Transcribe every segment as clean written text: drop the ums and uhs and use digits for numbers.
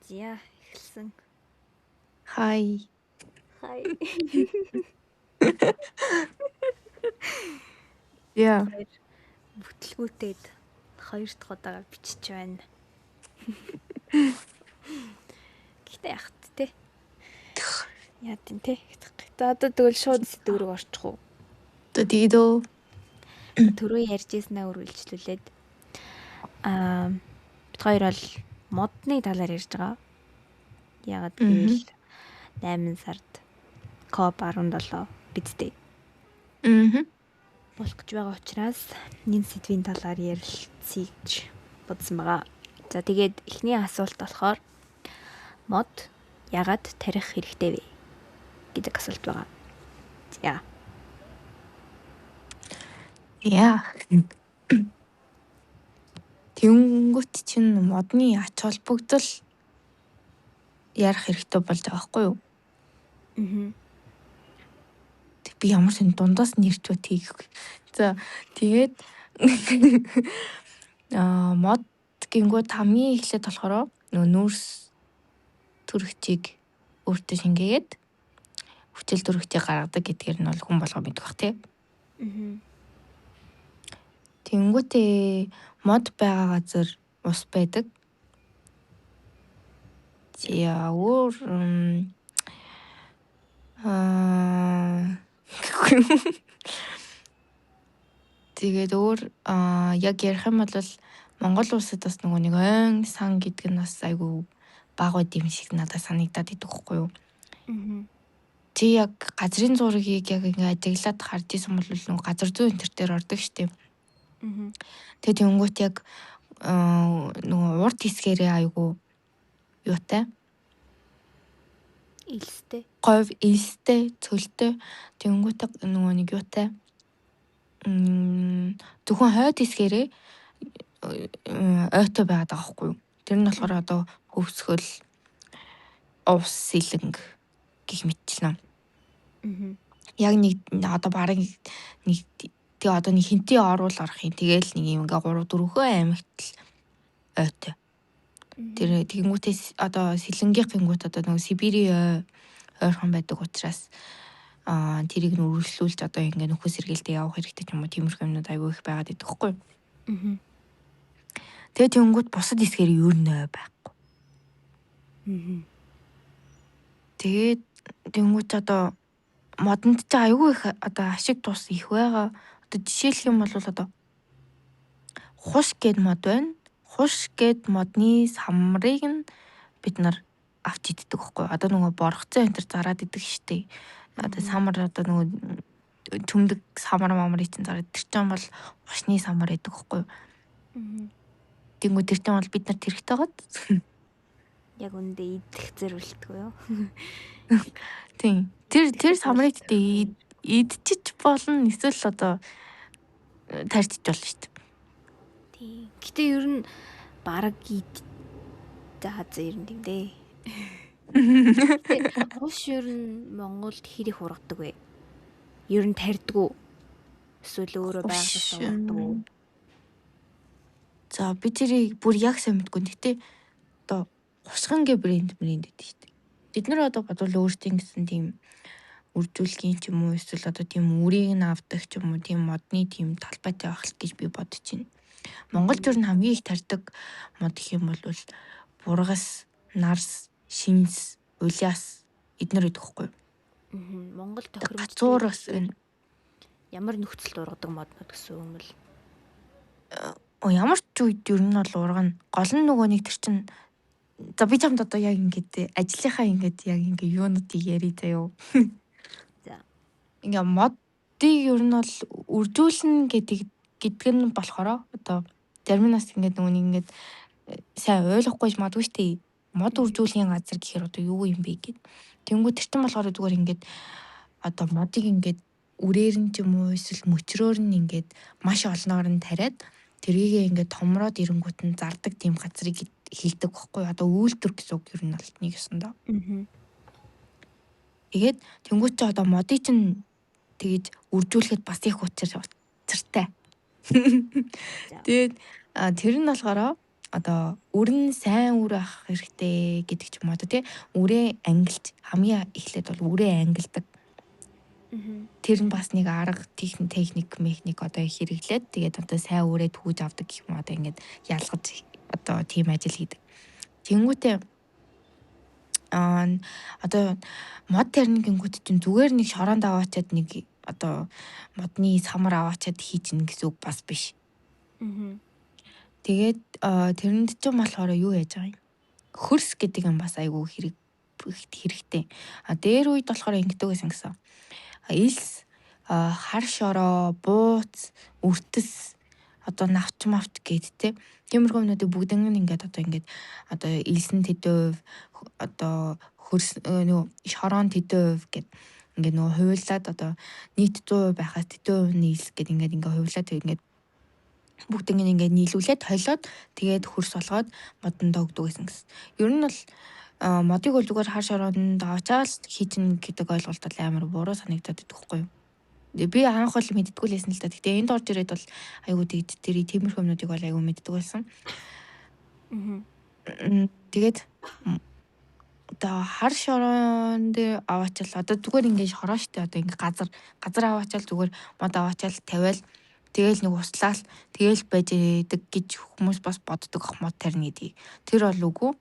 За эхэлсэн. Хай. Хай. Яа. Хоёр бүтлгүүтээд хоёр дахь удаага бичиж байна. Гэхдээ яах вэ? Яа тийм те. За одоо тэгвэл шууд сэдв рүү орчих уу? Тэгээд өө. Түрүү ярьжсэнаа үргэлжлүүлээд бид хоёр бол модны талаар ярьж байгаа. Ягаад гэвэл 8 сард COP17 бидтэй. Болох гэж байгаа учраас энэ сэдвийн талаар ярилцъя гэж бодсон байгаа. За тэгээд эхний асуулт болохоор мод ягаад тарих хэрэгтэй вэ гэдэг асуулт байгаа. За. Яа. Тэнгүүт чинь модны ач холбогдол ярих хэрэгтэй болж байгаа байхгүй юу? Би ямар ч дундаас нэрчүү тийх. За тэгээд мод гингүүд хамгийн эхлээд болохоор нүүрс төрөгчийг өөртөө шингээгээд хүчил төрөгчийг гаргадаг гэдгээр нь бол хүн болгоо мэдэх бах тий. Тэнгүүтээ мод байгаа газар ус байдаг. За өөр тэгээд өөр яг ярих юм бол Монгол улсад бас нөгөө нэг ойн сан гэдэг нь бас айгүй бага байд юм шиг надад санагдаад идэх байхгүй юу? Чи яг газрын зургийг яг ингээ ажиглаад харж исэн бол нөгөө газар зүйн энэ төр дээр ордог штеп. Тэгээд тэнгуут яг нөгөө урд хэсгээрээ айгүй юутай? Илстэй. Говь илстэй, цөлтэй. Тэнгуут нөгөө нэг юутай? Зөвхөн хойд хэсгээрээ ойтой байгаад байгаа байхгүй юу? Тэр нь болохоор одоо хөвсгөл, ус, сэлэнг гэх мэтчлэн. Яг нэг одоо бараг нэг тэгээ одоо нэг хинтээ оруул орох юм. Тэгээл нэг юм ингээ 3 4 аймагт л ойтой. Тэр тэгэнгүүтээ одоо сэлэнгийн гингүүт одоо нөгөө Сибирийн ойрхон байдаг учраас тэрийг нь үргэлжлүүлж одоо ингээ нөхөс сэргээлтэд явах хэрэгтэй ч юм уу тиймэрхүү юмнууд аягүй их байгаад идэх хэвгүй. Тэгээ тэнгүүд бусад хэсгээр юу нэ байхгүй. Тэгээд тэнгүүд одоо модонд ч аягүй их одоо ашиг тус их байгаа. Одоо жишээлх юм бол одоо хуш гэд мод байна. Хуш гэд модны самрыг нь бид нар авч иддэг байхгүй. Одоо нөгөө боргоцоо энэ төр зараад иддэг штеп. Одоо самар одоо нөгөө төмдөг самар мамрыг чинь зараад тэр чинь бол хушны самар гэдэг байхгүй. Тэнгүү тэр чинь бол бид нарт хэрэгтэй гад. Яг үндэ идэх зэрүүлтгүй юу? Тийм. Тэр самрыг тэ идчих болно эсвэл одоо тарьчих болно штеп. Тийм. Гэтэ ер нь бараг за ер нь тийм дээ. Хуш ер нь Монголд хэр их ургадаг вэ? Ер нь тарьдгүй. Эсвэл өөрөө байгалаас ургадаг. За би тэрийг бүр яг сайн мэдгүй. Гэтэ одоо хусгангийн брэнд гэдэг штеп. Бид нар одоо бодвол өөртөө гэсэн тийм үржүүлгийн ч юм уу эсвэл одоо тийм үрийг нь авдаг ч юм уу тийм модны тийм талбайтай байх гэж би бодож байна. Монголд ер нь хамгийн их тарьдаг мод гэх юм бол бургас, нарс, шинс, улиас эднэр идэх байхгүй. Монгол тохиромжтой. Гацуур бас байна. Ямар нөхцөлд ургадаг моднууд гэсэн юм бол ямар ч үед ер нь бол ургана. Гол нь нөгөө нэг тэр чинь за би чамд одоо яг ингээд ажлынхаа ингээд яг ингээд юунуудыг ярий заяа. За. Ингээ модыг ер нь бол үржүүлнэ гэдэг нь болохоор одоо зарим нас ингээд нөгөө нэг ингээд сайн ойлгохгүй магадгүй штэ. Мод үржүүлэхийн газар гэхээр одоо юу юм бэ гэд. Тэнгүү тэр чинь болохоор зүгээр ингээд одоо модыг ингээд үрээр нь ч юм уу эсвэл мөчрөөр нь ингээд маш олноор нь тариад тэрийгээ ингээд томроод ирэнгүүт нь зардаг тийм газрыг хилдэг байхгүй. Одоо үйлдвэр гэсэн үг ер нь бол нэг ёсондоо. Тэгээд тэнгүүт ч одоо модыг чинь тэгэж үржүүлэхэд бас их учиртай. Тэгээд тэр нь болохоор одоо үр нь сайн үр авах хэрэгтэй гэдэг ч юм уу тий. Үрээ ангилж хамгийн эхлээд бол үрээ ангилдаг. Тэр нь бас нэг арга техник механик одоо хэрэглээд тэгээд одоо сайн үрээ түүж авдаг гэх юм одоо ингээд ялгаж одоо тийм ажил хийдэг. Тэнгүүтээ одоо мод тарнингингүүд чинь зүгээр нэг шороонд аваачаад нэг одоо модны самар аваачаад хийчихнэ гэсэн үг бас биш. Тэгээд тэрэнд ч юм болохоор юу яаж байгаа юм? Хөрс гэдэг юм бас айгүй хэрэгтэй. Дээр үед болохоор ингэдэг гэсэн. Элс, хар шороо, бууц, үртэс, одоо навч мавч гэд те. Тиймэрхүү юмнуудыг бүгдэн нь ингээд одоо элсэн тэдөө одоо хөрс шороон тэдөө гэд ингээд нөгөө хувирлаад одоо нийт 100% байхаас тэдөө нийлс гэд ингээд хувирлаад тэгээд бүгднийг ингээд нийлүүлээд холиод тэгээд хөрс болгоод модондоо өгдөг гэсэн. Ер нь бол модыг бол зүгээр хар шороонд аваачаал хийчин гэдэг ойлголт бол амар буруу санагдаад байхгүй юу? Би анх бол мэддэггүй лээсэн л да. Гэтэ энд орж ирээд бол айгуу тэгд тэр тиймэрхүү юмнуудыг бол айгуу мэддэг байсан. Тэгээд одоо хар шороон дээр аваачаал одоо зүгээр ингээд шороо штэ одоо ингээд газар аваачаал зүгээр мод аваачаал тавиал тэгэл нэг услаал тэгэл байж идэг гэж хүмүүс бас боддог ах мод тарина гэдэг. Тэр бол үгүй.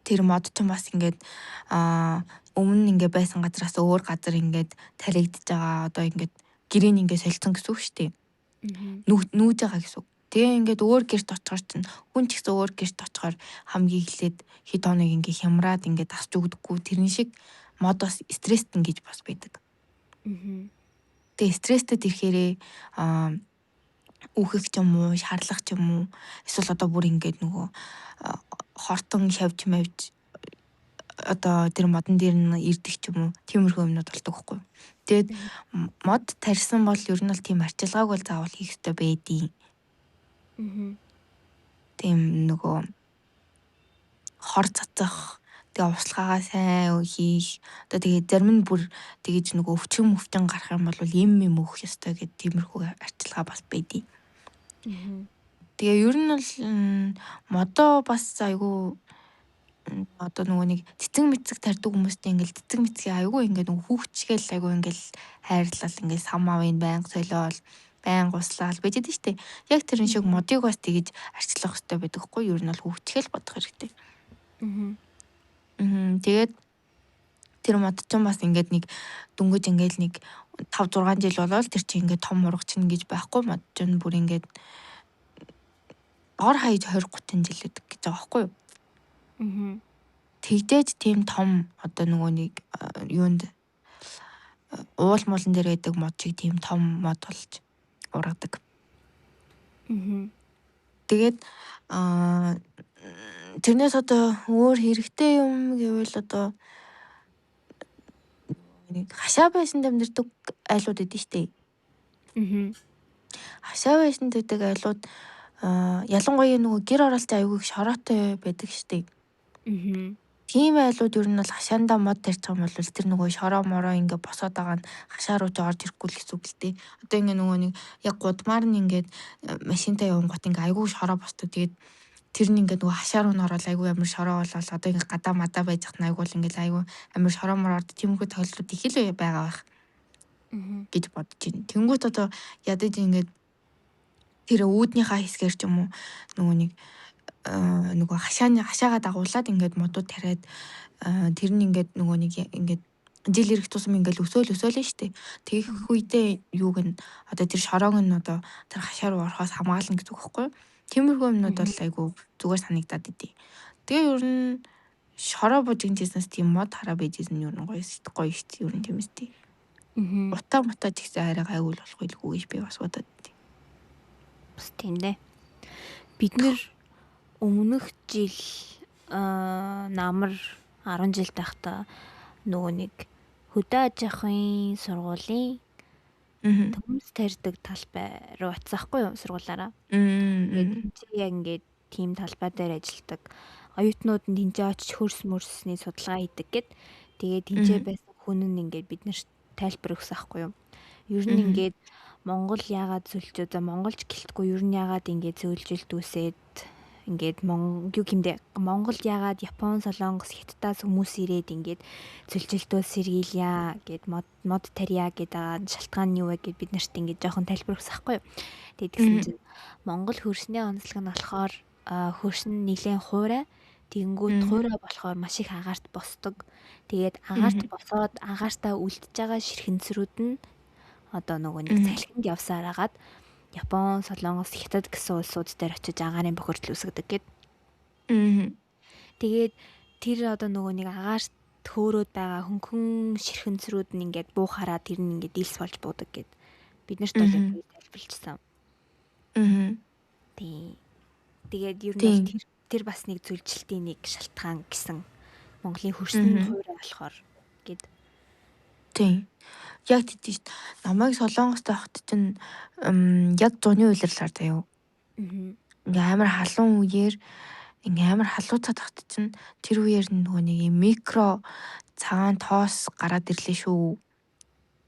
Тэр мод ч бас ингээд өмнө ингээд байсан газраас өөр газар ингээд таригдж байгаа одоо ингээд гэрээ ингээд солилцсон гэсэн үг шүү дээ. Нүүж байгаа гэсэн үг. Тэгээ ингээд өөр гэрт очихоор чинь хүн ч гэсэн өөр гэрт очихоор хамгийн эхлээд хэд хоног ингээд хямраад ингээд асч өгдөггүй тэрэн шиг мод бас стресстэн гэж бас байдаг. Тэгээ стресстэд ирэхээрээ үхэх ч юм уу, шаарлах ч юм уу, эсвэл одоо бүр ингээд нөгөө хортон шавж мавж одоо тэр модон дээр нь ирдэг ч юм уу, тиймэрхүү юмнууд болдог байхгүй. Тэгээд мод тарьсан бол ер нь бол тийм арчилгааг бол заавал хийх ёстой байдیں۔ Тийм нөгөө хор цацах, тэгээ услахаагаа сайн хийх. Одоо тэгээ зарим нь бүр тэгэж нөгөө өвчин гарах юм бол юм өөх ёстой гэдэг тиймэрхүү арчилгаа бас байдیں۔ Тэгээ ер нь бол модоо бас айгүй одоо нөгөө нэг цэцэг мэцэг тарьдаг хүмүүстэй ингээл цэцэг мэцгийн айгүй ингээд нөгөө хүүхчгээл айгүй ингээл хайрлал ингээл самаавын байнга солиол байнга услаал байж дээ штэ. Яг тэрэн шиг модыг бас тэгэж арчлах хэрэгтэй байдаг хгүй юу? Ер нь бол хүүхчгээл бодох хэрэгтэй. Тэгээд тэр мод ч бас ингээд нэг дөнгөж ингээл нэг 5-6 жил болол тэр чинь ингээд том ураг чинь гэж байхгүй мод чинь бүр ингээд ор хаяж 20-30 жил гэдэг гэж байгаа байхгүй юу? Тэгдэж тийм том одоо нөгөө нэг юунд уул муулан дээр байдаг мод чиг тийм том мод болж ургадаг. Тэгээд тэрнээс одоо өөр хэрэгтэй юм гэвэл одоо нэг хашаа байшинд амьдардаг айлууд эдэн штэ. Хашаа байшинд байдаг айлууд ялангуяа нөгөө гэр оролцоо аягүй шороотой байдаг штэ. Тийм айлууд ер нь бол хашаандаа мод тарьчих юм бол тэр нөгөө шороо мороо ингээ босоод байгаа нь хашаа руу ч орж ирэхгүй л гэсэн үг л дээ. Одоо ингээ нөгөө нэг яг гудмаар нь ингээд машинтай явган гот ингээ аягүй шороо босдог. Тэгээд тэр нь ингээ нөгөө хашаа руу н ороод аягүй амар шороо болол одоо ингээ гадаа мадаа байж хат аягүй л ингээ аягүй амар шороо мороо тиймэрхүү тохиолдлууд их л байгаа байх гэж бодож байна. Тэнгүүт одоо ядаж ингээ тэр үүднийхаа хэсгээр ч юм уу нөгөө хашаагаа дагуулад ингээд модууд тариад тэр нь ингээд нөгөө нэг ингээд жил ирэх тусам ингээд өсөөлөө штэ. Тэгэх үедээ юуг нь одоо тэр шороог нь одоо тэр хашаа руу орохоос хамгаална гэдэг үг байхгүй юу? Тиймэрхүү юмнууд бол айгүй зүгээр санагдаад идэв. Тэгээ ер нь шороо бужигнжсэн тийм мод хараа байжсэн ер нь гоё штэ ер нь тийм үстэй. Утаа мутаа ч ихсэн хараа гайгүй болохгүй л гэж би бас бодод идэв. Бас тийм дээ. Бид нэр өмнөх жил намар 10 жил байхдаа нөгөө нэг хөдөө аж ахуйн сургуулийн төмс тарьдаг талбай руу атсаахгүй юу сургуулаараа. Яг ингээд тийм талбай дээр ажилладаг оюутнууд нь тэнцээ очиж хөрс мөрсний судалгаа хийдэг гэд. Тэгээд тэнцээ байсан хүн нь ингээд бид нарт тайлбар өгсөн ахгүй юу. Ер нь ингээд Монгол яагаад зөвлөж монголч гэлтгүй ер нь яагаад ингээд зөвлөжилт үсээд ингээд юу гэмдэ Монголд яагаад Япон, Солонгос, Хятадаас хүмүүс ирээд ингээд цөлжилтөө сэргийлье гэд мод тарья гэдэг шалтгаан нь юу вэ гэд бид нарт ингээд жоохон тайлбар өгсөн байхгүй юу. Тэгээд тэгсэн чинь Монгол хөрсний онцлог нь болохоор хөрс нь нэлээд хуурай. Тэнгүүт хуурай болохоор маш их агаарт босдог. Тэгээд агаарт босоод агаартаа үлдэж байгаа ширхэнцрүүд нь одоо нөгөө нэг салхинд явсаар агаад Япон, Солонгос, Хятад гэсэн улсууд дээр очиж агаарын бохирдол үүсгэдэг гэд. Тэгээд тэр одоо нөгөө нэг агаарт хөөрөөд байгаа хөнгөн ширхэнцрүүд нь ингээд буухаараа тэр нь ингээд илс болж буудаг гэд. Бид нарт бол яг тайлбарлажсан. Тэгээд ер нь тэр бас нэг зөвлөлтийн нэг шалтгаан гэсэн Монголын хөрсний хуурай болохоор гэд. Тийм. Яг тийм шүү дээ. Намайг Солонгост байхад чинь яг зуны улирлаар заяа. Ингээ амар халуун үеэр ингээ амар халууцаад тахт чинь тэр үеэр нөгөө нэг микро цагаан тоос гараад ирлээ шүү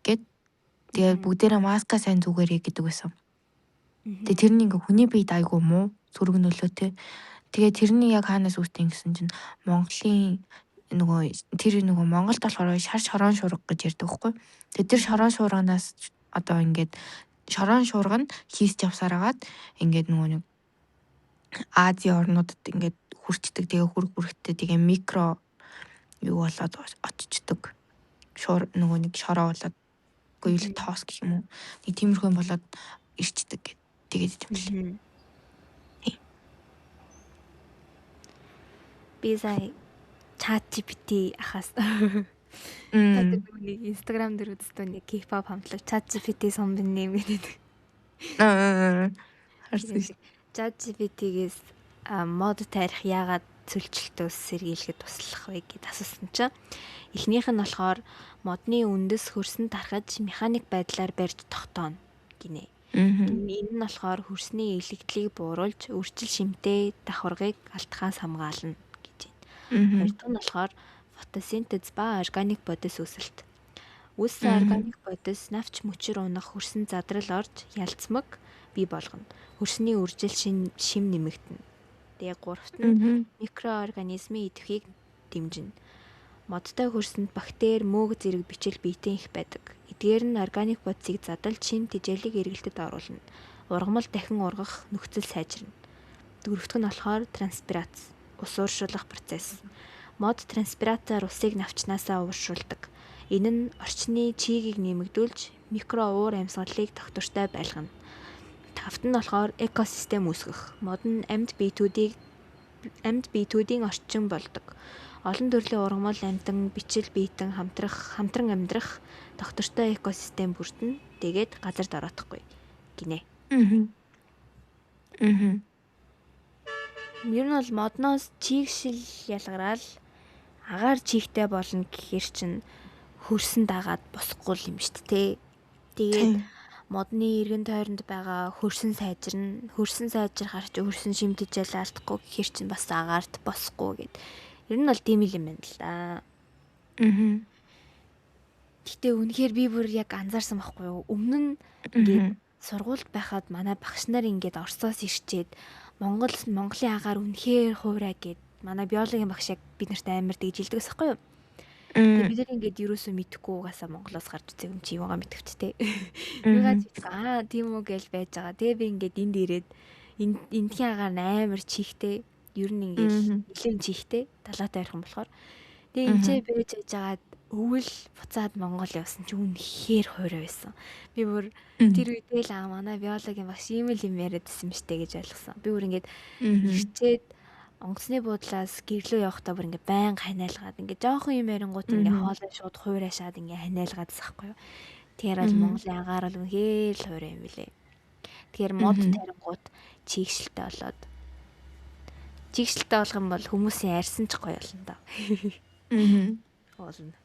гэд. Тэгээд бүгдээрээ маска сайн зүгээрээ гэдэг байсан. Тэгээд тэр нь ингээ хүний биед айгүй муу сөргөнөлөөтэй. Тэгээд тэрний яг хаанаас үүсдэг гэсэн чинь Монголын тэр Монголд болохоор шар шорон шуурга гэж ярьдаг байхгүй. Тэгээд тэр шорон шуурганаас одоо ингээд шорон шуурга нь хийсч явсаар агаад ингээд нэг Азийн орнуудад ингээд хүрчдэг. Тэгээ хүрхтээ тэгээ микро юу болоод очичдаг. Нэг шороо болоод үгүй юу тоос гэх юм уу. Нэг тиймэрхүү болоод ирчдэг гэд. Тэгээд юм л. Би сая ChatGPT ахаас тэгээд нэг Instagram дээр үзсэн нэг K-pop хамтлаг ChatGPT сумбин нэм гэдэг. Харсан. ChatGPT-гээс мод тарих яагаад цөлжилтөөс сэргийлэхэд туслах вэ гэд асуусан чинь эхнийх нь болохоор модны үндэс хөрсөн тархаж механик байдлаар барьж тогтооно гинэ. Энэ нь болохоор хөрсний элегдлийг бууруулж үржил шимтэй давхаргыг алдахаас хамгаална. Хоёрдугаар нь болохоор фотосинтез ба органик бодис үүсэлт. Үүссэн органик бодис навч мөчөр унах хөрсөн задрал орж ялцмаг бий болгоно. Хөрсний үржил шим нэмэгдэнэ. Тэгээ гуравт нь микроорганизмын идэвхийг дэмжинэ. Модтой хөрсөнд бактери, мөг зэрэг бичил биетэн их байдаг. Эдгээр нь органик бодисыг задалж шин тижээлийг эргэлтэд оруулна. Ургамал дахин ургах нөхцөл сайжирна. Дөрөвт нь болохоор транспирац. Ус ууршуулах процесс. Мод транспирацаар усыг навчнаасаа ууршуулдаг. Энэ нь орчны чийгийг нэмэгдүүлж микро уур амьсгалыг тогтвортой байлгана. Тавт нь болохоор экосистем үүсгэх. Мод нь амьд биетүүдийн орчин болдог. Олон төрлийн ургамал, амьтан, бичил биетэн хамтран амьдрах тогтвортой экосистем бүрдэнэ. Тэгээд газар дороотохгүй гинэ. Ер нь бол модноос чийгшил ялгараал агаар чийгтэй болно гэхэр чинь хөрсөн дагаад босхгүй юм шүү дээ. Тэгээд модны эргэн тойронд байгаа хөрсөн сайжирна. Хөрсөн сайжрахаар чи хөрсөн шимтжэл алдахгүй гэхэр чинь бас агаарт босхгүй гэд. Ер нь бол тийм юм байна л да. Гэтэ үнэхээр би бүр яг анзаарсан байхгүй юу? Өмнө нь ингээд сургуульд байхад манай багш нар ингээд Оросоос ирчээд Монголын агаар үнэхээр хуурай гэд манай биологийн багш яг бид нарт амар дэгжилдэг байхгүй юу? Тэгээд бид нар ингээд юусоо мэдэхгүй угаасаа Монголоос гарч үзэх юм чи юугаа мэдвчтэй. Юугаад тийм үү гэж байж байгаа. Тэгээ би ингээд энд ирээд эндхийн агаар амар чихтэй. Ер нь ингээд нэлээд чихтэй. Далаатай ярих юм болохоор. Тэгээ энэ ч байж байгаад өвөл буцаад Монгол явсан чи үнэхээр хуурай байсан. Би бүр тэр үедээ л манай биологийн багш ийм л юм яриадсэн юм штэ гэж ойлгосон. Би бүр ингээд ирчээд онгоцны буудлаас гэрлөө явахдаа бүр ингээд байн ханиалгаад ингээд жоохон юм ярингууд ингээд хоолой шууд хуурай шаад ингээд ханиалгаад засахгүй юу. Тэгэхээр бол Монголын агаар бол үнэхээр л хуурай юм билэ. Тэгэхээр мод тарингууд чийгшилтэй болоод чийгшилтэй болох юм бол хүмүүсийн арьсан ч гоё болно да. Болно.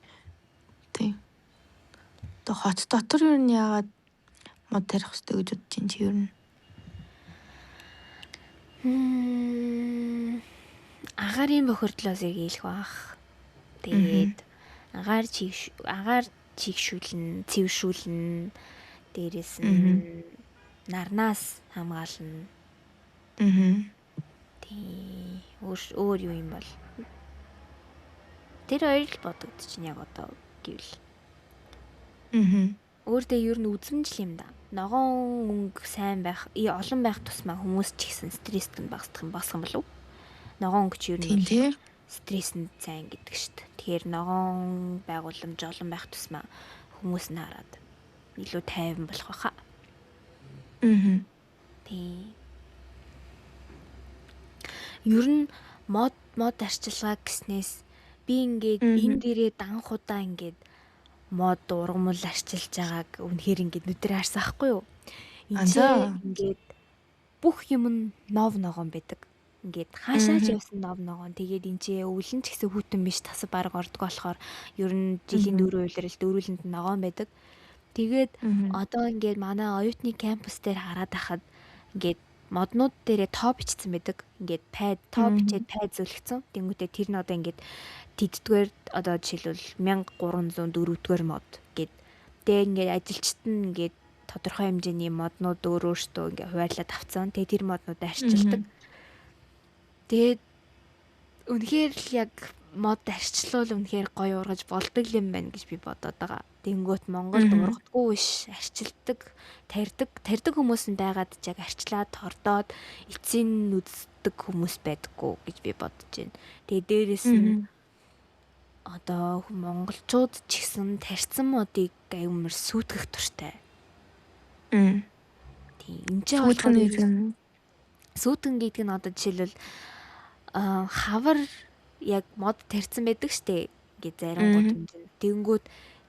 Тийм. То хот дотор юу нь яагаад мод тарих хэрэгтэй гэж бодож чинь чи юу нь? Агаарын бохирдлоос эргийлэх бах. Тэгээд агаар чийгшүүлнэ, цэвэршүүлнэ. Дээрээс нь нарнаас хамгаална. тий өөр юу юм бол тэр хоёр л бодогдчихно яг одоо гэвэл. Өөртөө ер нь үзмжл юм да. Ногоон өнгө сайн байх, олон байх тусмаа хүмүүс ч ихсэн стресст нь багасдах юм болов уу? Ногоон өнгө ч ер нь стресс нь сайн гэдэг шүү дээ. Тэгэхээр ногоон байгууламж олон байх тусмаа хүмүүс нь хараад илүү тайван болох байхаа. Тий. Ер нь мод арчилгаа гэснээс би ингээд энэ дээрээ данхудаа ингээд мод ургамал арчилж байгааг үнэхээр ингээд нүдээр харсан ахгүй юу? Ингээд бүх юм нь нов ногоон байдаг. Ингээд хаашаач явсан нов ногоон. Тэгээд энэ өвлөн ч гэсэн хүүтэн биш тасаг баг ордог болохоор ер нь жилийн 4 үйлрэлт дөрүүлэнд ногоон байдаг. Тэгээд одоо ингээд манай оюутны кампус дээр хараад байхад ингээд моднууд дээрээ тоо бичсэн байдаг. Ингээд тоо бичээд пайд зөвлөгцөн. Тэнгүүтээ тэр нь одоо ингээд тэддгээр одоо жишээлбэл 1304-р мод гэд. Тэгээ ингээд ажилчид нь ингээд тодорхой хэмжээний моднууд өөрөөсөө ингээд хуваарлаад авцсан. Тэгээ тэр моднууд арчилдаг. Тэгээд үнэхээр л яг мод арчлуул үнэхээр гоё ургаж болдог юм байна гэж би бодоод байгаа. Тэнгүүт Монголд ургадгүй биш арчилдаг, тарьдаг хүмүүс нь байгаад ч яг арчлаад тордоод эцсийн үздэг хүмүүс байдаггүй гэж би бодож байна. Тэгээ дээрэс нь одоо монголчууд ч гэсэн тарьсан модыг аюумар сүйтгэх туртай. Тийм. Энд чинь сүйтгэн гэдэг нь одоо жишээлбэл хавар яг мод тарьсан байдаг штэ. Ингээ зарангууд хэмжээ. Тэнгүүд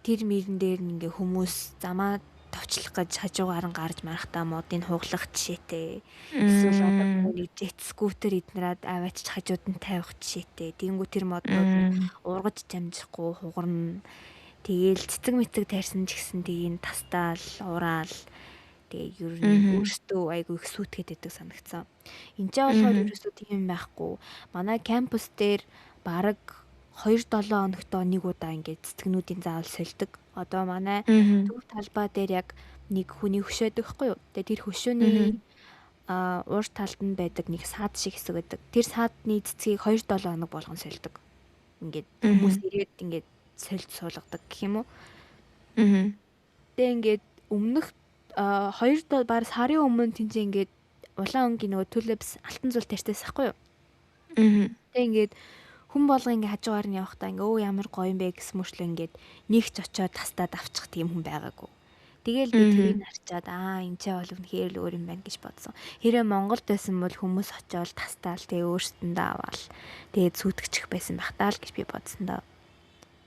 тэр мөрөн дээр ингээ хүмүүс замаа товчлох гэж хажуугаар нь гарч марахтаа модыг хуглах жишээтэй. Эсвэл одоо нэг жет скутер эднэрад аваач хажууд нь тавих жишээтэй. Тэнгүүд тэр моднууд ургаж дамжихгүй хугарна. Тэгээл цэцэг мэцэг тарьсан ч гэсэн тийг тастаал, ураал. Тэгээ ер нь өөртөө айгүй их сүйтгэхэд байдаг санагцсан. Энд ч болохоор ерөөсөө тийм байхгүй. Манай кампус дээр бараг 2-7 хоногтоо нэг удаа ингээд цэцгнүүдийн заавал сольдог. Одоо манай төв талбай дээр яг нэг хүний хөшөөд өгөхгүй юу. Тэгээ тэр хөшөөний урд талд нь байдаг нэг саад шиг хэсэг байдаг. Тэр саадны цэцгийг 2-7 хоног болгон сольдог. Ингээд хүмүүс ирээд ингээд сольж суулгадаг гэх юм уу. Тэгээ ингээд өмнөх 2 баг сарын өмнө тэнцээ ингээд улаан өнгийн нөгөө төлөвс алтан зүйл тарьтайс ахгүй юу. Тэгээ ингээд хүн болго ингээ хажуугаар нь явахдаа ингээ өө ямар гоё юм бэ гэсэн мөрчлөө ингээд нэгч очоод тастаад авчих тийм хүн байгаагүй. Тэгээл би тэрийг харчаад энэ ч бол үнэхээр л өөр юм байна гэж бодсон. Хэрэг Монголд байсан бол хүмүүс очоод тастаал тэгээ өөрсдөндөө аваал тэгээд сүйтгэчих байсан бахтаа л гэж би бодсон доо.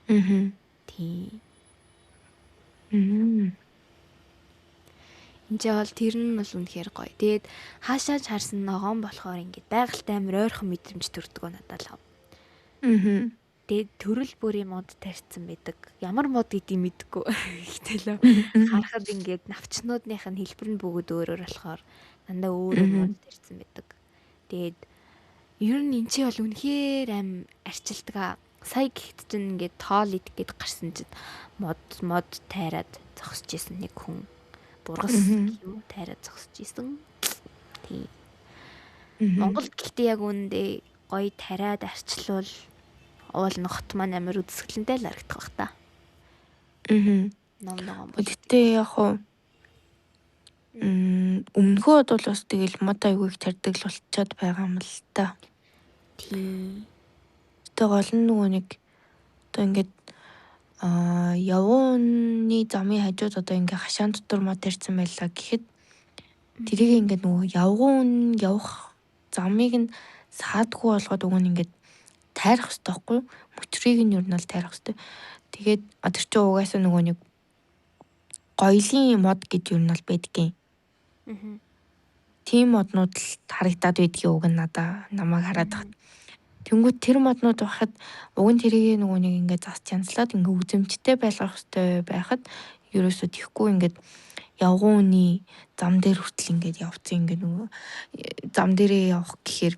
Тийм. Энд бол тэр нь бол үнэхээр гоё. Тэгээд хаашаач харсан ногоон болохоор ингээд байгальтай амир ойрхон мэдрэмж төрдөг надад л. Тэгээд төрөл бүрийн мод тарьсан байдаг. Ямар мод гэдгийг мэдэхгүй. Гэтэл харахад ингээд навчнуудынх нь хэлбэр нь бүгд өөрөөр болохоор дандаа өөр мод тарьсан байдаг. Тэгээд ер нь эн чинь бол үнэхээр арчилдаг. Сая гэхэд чинь ингээд тоол идэх гээд гарсан чинь мод тайраад зогсож исэн нэг хүн. Бургас юм тайраад зогсож исэн. Тийм. Монгол гэхдээ яг үүндээ гоё тариад арчлуул уул ногт маань амар үзэсгэлэнтэй л харагдах бах та. Ном ногоон. Гэхдээ яг хуу өмнөхөд бол бас тэгэл мод айгүй их тарьдаг л болчиход байгаа юм л та. Тийм. Тэ гол нь нөгөө нэг одоо ингээд явууны замын хажууд одоо ингээ хашаан дотор мод тарьсан байлаа гэхэд тэрийг ингээ нөгөө явгуун явах замыг нь саадгүй болгоод өгөн ингээд тайрах хэрэгтэй байхгүй юу? Мөчрийг нь юу нь л тайрах хэрэгтэй. Тэгээд тэр чинь угаасаа нөгөө нэг гоёлын мод гэж юу нь л байдгийн. Тийм моднууд л харагдаад байдгийн уг нь намайг хараад тахад. Тэнгүүд тэр моднууд байхад уг нь тэрийг нөгөө нэг ингээд зас янзлаад ингээ үзэмжтэй байлгах хэрэгтэй байхад ерөөсөө тийхгүй ингээд явгууны зам дээр хүртэл ингээд явцсан ингээ нөгөө зам дээрээ явах гэхээр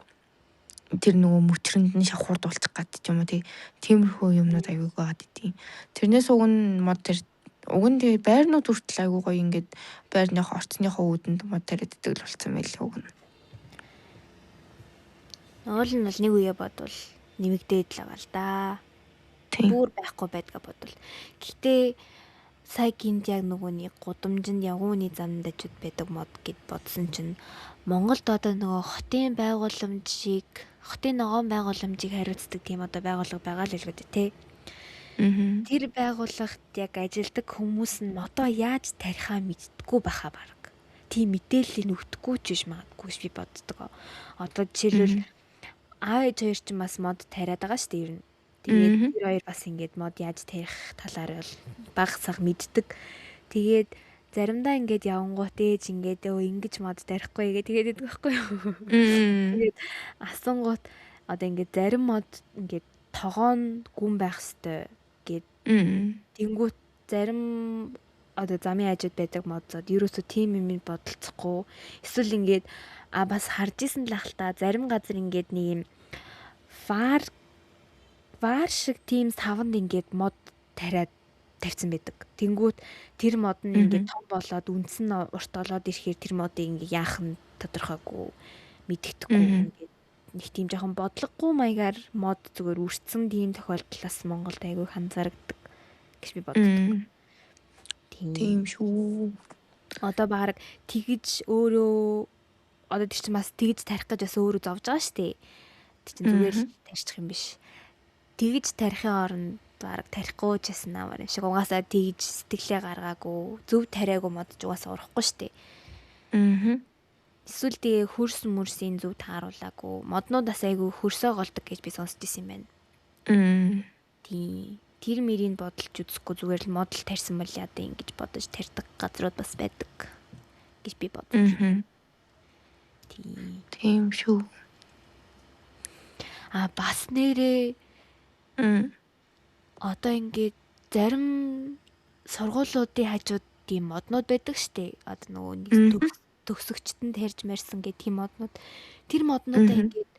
тэр нөгөө мөчрөнд нь шавхурд уулчих гад ч юм уу тиймэрхүү юмнууд аягүй гоод идэв. Тэрнээс уг нь мод тэр уг нь тэгээ байрнууд хүртэл аягүй гоё ингээд байрныхоо орцныхоо үүдэнд мод тариад идэг л болсон байл уг нь. Уул нь бол нэг үе бодвол нэмэгдээд л байгаа л да. Тийм. Бүр байхгүй байдгаа бодвол. Гэхдээ сая гинт яг нөгөөний гудамжинд явгууны замдажуд байдаг мод гэд бодсон чинь Монголд одоо нөгөө хотын байгууламжийг хотын ногоон байгууламжийг хариуцдаг тийм одоо байгууллага байгаа л хэлгээд тий. Тэр байгууллагт яг ажилдаг хүмүүс нь модоо яаж тарихаа мэддэггүй байхаа баг. Тийм мэдээллийг өгдөхгүй ч биш магадгүй би боддог. Одоо жишээлбэл аав ээж хоёр ч бас мод тариад байгаа шүү дээ ер нь. Тэгээд тэр хоёр бас ингээд мод яаж тарих талаар бол бага саг мэддэг. Тэгээд заримдаа ингээд явангуут ээж ингээд ингэж мод тарихгүй гээ тэгээд идэх байхгүй юу. Тэгээд асуунгууд одоо ингээд зарим мод ингээд тогоон гүн байх хэвээр гээд тэнгуут зарим одоо замын хажууд байдаг модод ерөөсөө тийм юм бодолцохгүй эсвэл ингээд бас харж исэн л ахalta зарим газар ингээд нэг юм вар шиг тийм савнд ингээд мод тавьсан байдаг. Тэнгүүт тэр мод нь ингээд том болоод үнс нь урт болоод ирэхээр тэр модыг ингээд яах нь тодорхойгүй мэддэхгүй ингээд нэг тийм жоохон бодлогогүй маягаар мод зүгээр үрцэн тийм тохиолдол бас Монголд айгүй ханзаардаг гэж би боддог. Тийм шүү. Одоо баг тэгж өөрөө одоо тийч бас тэгж тарих гэж бас өөрөө зовж байгаа шүү дээ. Тэг чинь зүгээр л тарьчих юм биш. Тэгж тарихын оронд баг тарихгүй ч гэсэн намар юм шиг угаасаа тэгж сэтгэлээ гаргаагүй зөв тариагүй модж угаасаа урахгүй шүү дээ. Эсвэл тэгээ хөрс мөрсийн зөв тааруулаагүй моднуудаас айгүй хөрсөө голдог гэж би сонсч ирсэн юм байна. Тийм. Тэр мөрийг бодолж үзэхгүй зүгээр л модл тарьсан бол яа даа ингэж бодож тарьдаг газрууд бас байдаг гэж би бодож. Тийм шүү. Бас нэрээ одоо ингээд зарим сургуулиудын хажууд тийм моднууд байдаг штэ. Одоо нөгөө нэг төгсөгчтөнд тарьж марьсан гэх тийм моднууд. Тэр моднуудаа ингээд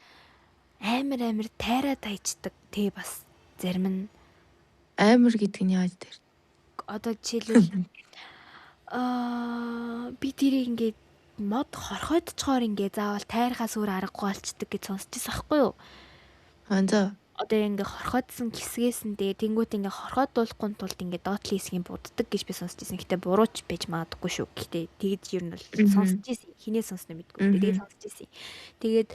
амар тайраад хайчдаг. Тэ бас зарим нь амар гэдэг нь яаж тэр? Одоо жишээлбэл би тэрийг ингээд мод хорхойдчоор ингээд заавал тайрахаас өөр аргагүй болчдөг гэж сонсч байсан байхгүй юу? За. Одоо ингээд хорхойдсон хэсгээс нь тэнгуут ингээд хорхойдуулахгүй тулд ингээд доотлын хэсгийг буддаг гэж би сонсч байсан. Гэтэ бурууч байж магадгүй шүү. Гэтэ тэгж ер нь бол сонсч байсан. Хинээ сонсноо мэдгүй. Тэгээд сонсч байсан. Тэгээд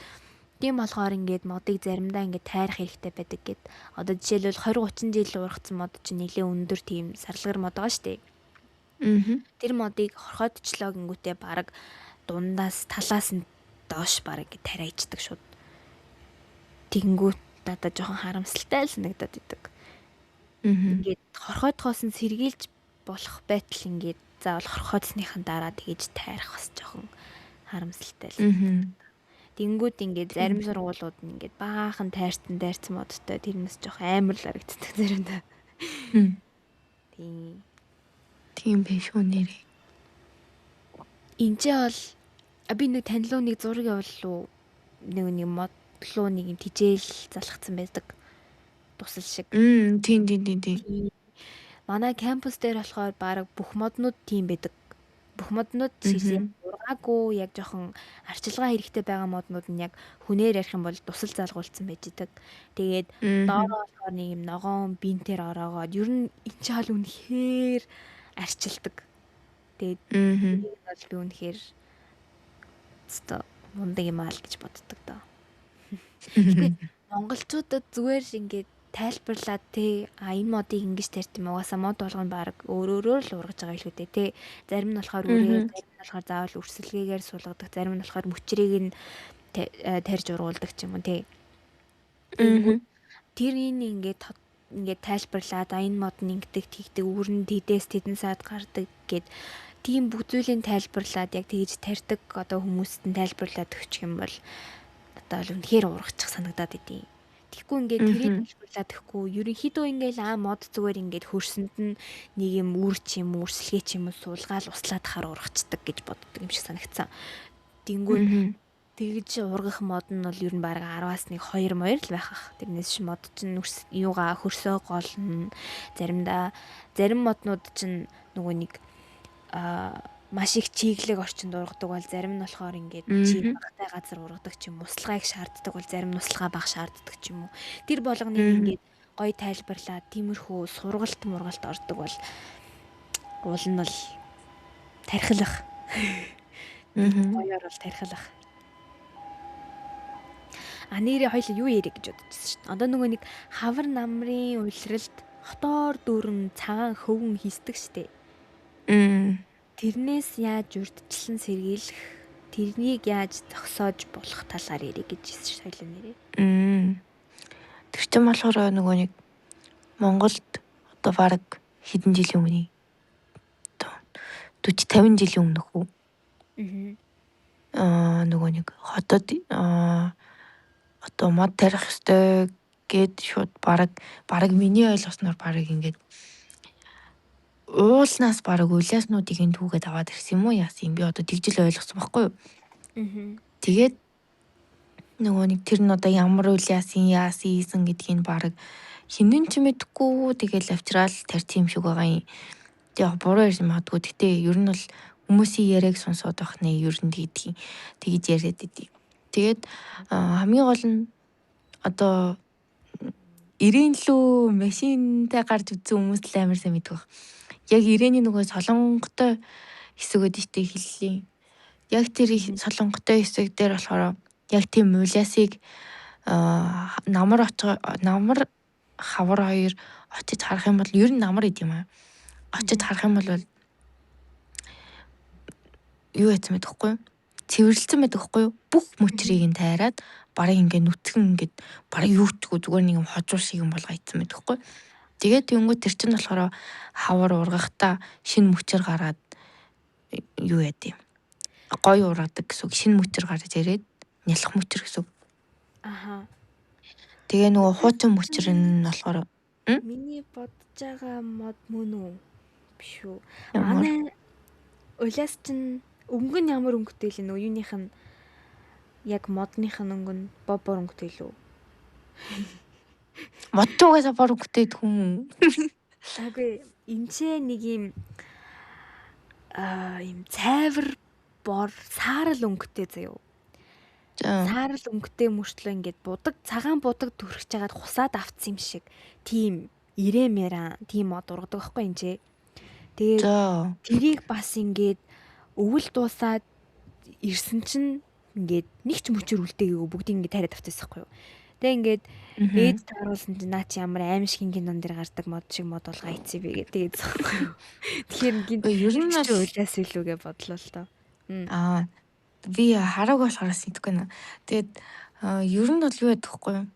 тийм болохоор ингээд модыг заримдаа ингээд тайрах хэрэгтэй байдаг гэд. Одоо жишээлбэл 20-30 жил ургацсан мод чинь нэлээ өндөр тийм сарлагар мод байгаа шүү дээ. Тэр модыг хорхойдчлоо гингүүтээ баг дундаас талаас нь доош баг ингээд тариачдаг шууд. Тэнгүүт одоо жоохон харамсалтай л санагдаад идэг. Ингээд хорхойдохоос нь сэргийлж болох байтал ингээд заавал хорхойдсныхан дараа тэгэж тайрах бас жоохон харамсалтай л. Тэнгүүд ингээд зарим сургуулиуд нь ингээд баахан тайрцсан модтой тэрнээс жоох амар л харагддаг заримдаа. Тийм биш үү нэрээ. Энд бол би нэг танилуу нэг зураг явууллаа. Нэг модлуу нэг юм тижээл залгацсан байдаг. Тусал шиг. Тийм. Манай кампус дээр болохоор баг бүх моднууд тийм байдаг. Бүх моднууд шийсэн ургаагүй яг жоохон арчилгаа хэрэгтэй байгаа моднууд нь яг хүнээр ярих юм бол тусал залгуулсан байж идэг. Тэгээд доороо болохоор нэг юм ногоон бинтээр ороогоод ер нь энэ ч хал үнэхээр арчилдаг. Тэгээд энэ бол би үнэхээр өстой мундаг юм аа л гэж боддог доо. Монголчуудад зүгээр ингээд тайлбарлаад энэ модыг ингэж тарьт юм угаасаа мод болгоно баг өөрөөр л ургаж байгаа илүү дээ зарим нь болохоор үрээ зарим нь болохоор заавал өрсөлгээгээр суулгадаг зарим нь болохоор мөчрийг нь тарьж ургуулдаг ч юм уу тэр ингээд тайлбарлаад энэ мод нь ингэдэг тэгдэг үүрэн тэдээс тэдэн саад гардаг гэд тийм бүх зүйлийг тайлбарлаад яг тэгж тарьдаг одоо хүмүүст нь тайлбарлаад өгчих юм бол одоо л үнэхээр ургачих санагдаад идэв. Тэгэхгүй ингээд тэрийг тайлбарлаад өгөхгүй ерөнхийдөө ингээд мод зүгээр ингээд хөрсөнд нь нэг юм үр ч юм үрсэлгээ ч юм уу суулгаал услаад хар ургацдаг гэж боддог юм шиг санагцсан. Тэнгүүл тэгж ургах мод нь бол ер нь баг 10-аас нэг 2 моёр л байх ах. Тэрнээс чи мод чинь юугаа хөрсөө голно. Зарим моднууд чинь нөгөө нэг маш их чиглэг орчинд ургадаг бол зарим нь болохоор ингээд чи багтай газар ургадаг ч юм услгааг шаарддаг бол зарим нь услгаа бага шаарддаг ч юм уу. Тэр болгоныг ингээд гоё тайлбарлаад тиймэрхүү сургалт мургалт ордог бол уул нь бол тархилах. Гоёор бол тархилах. Нэрээ хоёул юу ярих гэж бодчихсон шүү дээ. Одоо нөгөө нэг хавар намрын улиралд хотоор дүүрэн цагаан хөвгөн хийсдэг штэ. Тэрнээс яаж урдчлан сэргийлэх, тэрнийг яаж зогсоож болох талаар ярих гэж хэлсэн шүү хоёул нэрээ. Тэр чинь болохоор нөгөө нэг Монголд одоо бараг хэдэн жилийн өмнө 40-50 жилийн өмнөх үү? Нөгөө нэг хотод одоо мод тарих ёстой гэд шууд бараг миний ойлгосноор бараг ингээд уулнаас бараг улааснуудыг энэ түүгээд аваад ирсэн юм уу яасан юм би одоо тэгжил ойлгосон байхгүй юу. Тэгээд нөгөө нэг тэр нь одоо ямар улаасан яасан ийсэн гэдгийг бараг хинэн ч мэдэхгүй тэгэл авчраал тарьсан юм шиг байгаа юм. Яг буруу ярьсан магадгүй. Гэтэ ер нь бол хүмүүсийн яриаг сонсоод байх нэ ер нь тэгж яриад идэв. Тэгээд хамгийн гол нь одоо ирээн лүү машинтай гарч үзсэн хүмүүс л амар сайн мэддэг. Яг ирээний нөгөө солонготой хэсэг өд штэ хэллээ. Яг тэр солонготой хэсэг дээр болохоор яг тийм улаасыг намар хавар хоёр очиж харах юм бол ер нь намар идэм юм аа. Очиж харах юм бол юу яцсан мэдэхгүй юу? Цэвэрлсэн мэдэхгүй юу? Бүх мөчрийг нь тайраад барыг ингээ нүтгэн ингээд барыг юу чгүй зүгээр нэг юм хожуур шиг юм болгоцсон мэдэхгүй юу? Тэгээд тэнгуү тэр чинь болохоор хавар ургахтаа шинэ мөчөр гараад юу яд юм. Гоё ургадаг гэсэн шинэ мөчөр гарч ирээд нялх мөчөр гэсэн. Тэгээ нөгөө хуучин мөчөр нь болохоор миний бодож байгаа мод мөн үү? Биш үү. Манай улаас чинь өнгө нь ямар өнгөтэй л нөө юуных нь яг модных нь өнгө нь бобор өнгөтэй л үү? Модтойгоос бор өнгөтэй хүн. Агүй эмчээ нэг юм цайвар бор саарал өнгөтэй заяа. Саарал өнгөтэй мөртлөө ингээд цагаан будаг төрхж жагаад хусаад авцсан юм шиг тийм ирэмэрэн тийм мод ургадаг байхгүй юм чи. Тэгээд тэрийг бас ингээд өвөл дуусаад ирсэн чинь ингээд нэг ч мөчөр үлдээгээгүй бүгдийг ингээд тариад авчихсан байхгүй юу. Тэгээ ингээд ээж тааруулсан чинь наа чи ямар аимшиг кинон дээр гардаг мод шиг мод болгоо ийцээ бэ гэдэг байхгүй юу. Тэгэхээр ингээд ер нь улаас илүүгээ бодлоо л доо. Би хараагүй болохоор сэтгэхгүй нэ. Тэгээд ер нь бол юу байдаг вэ?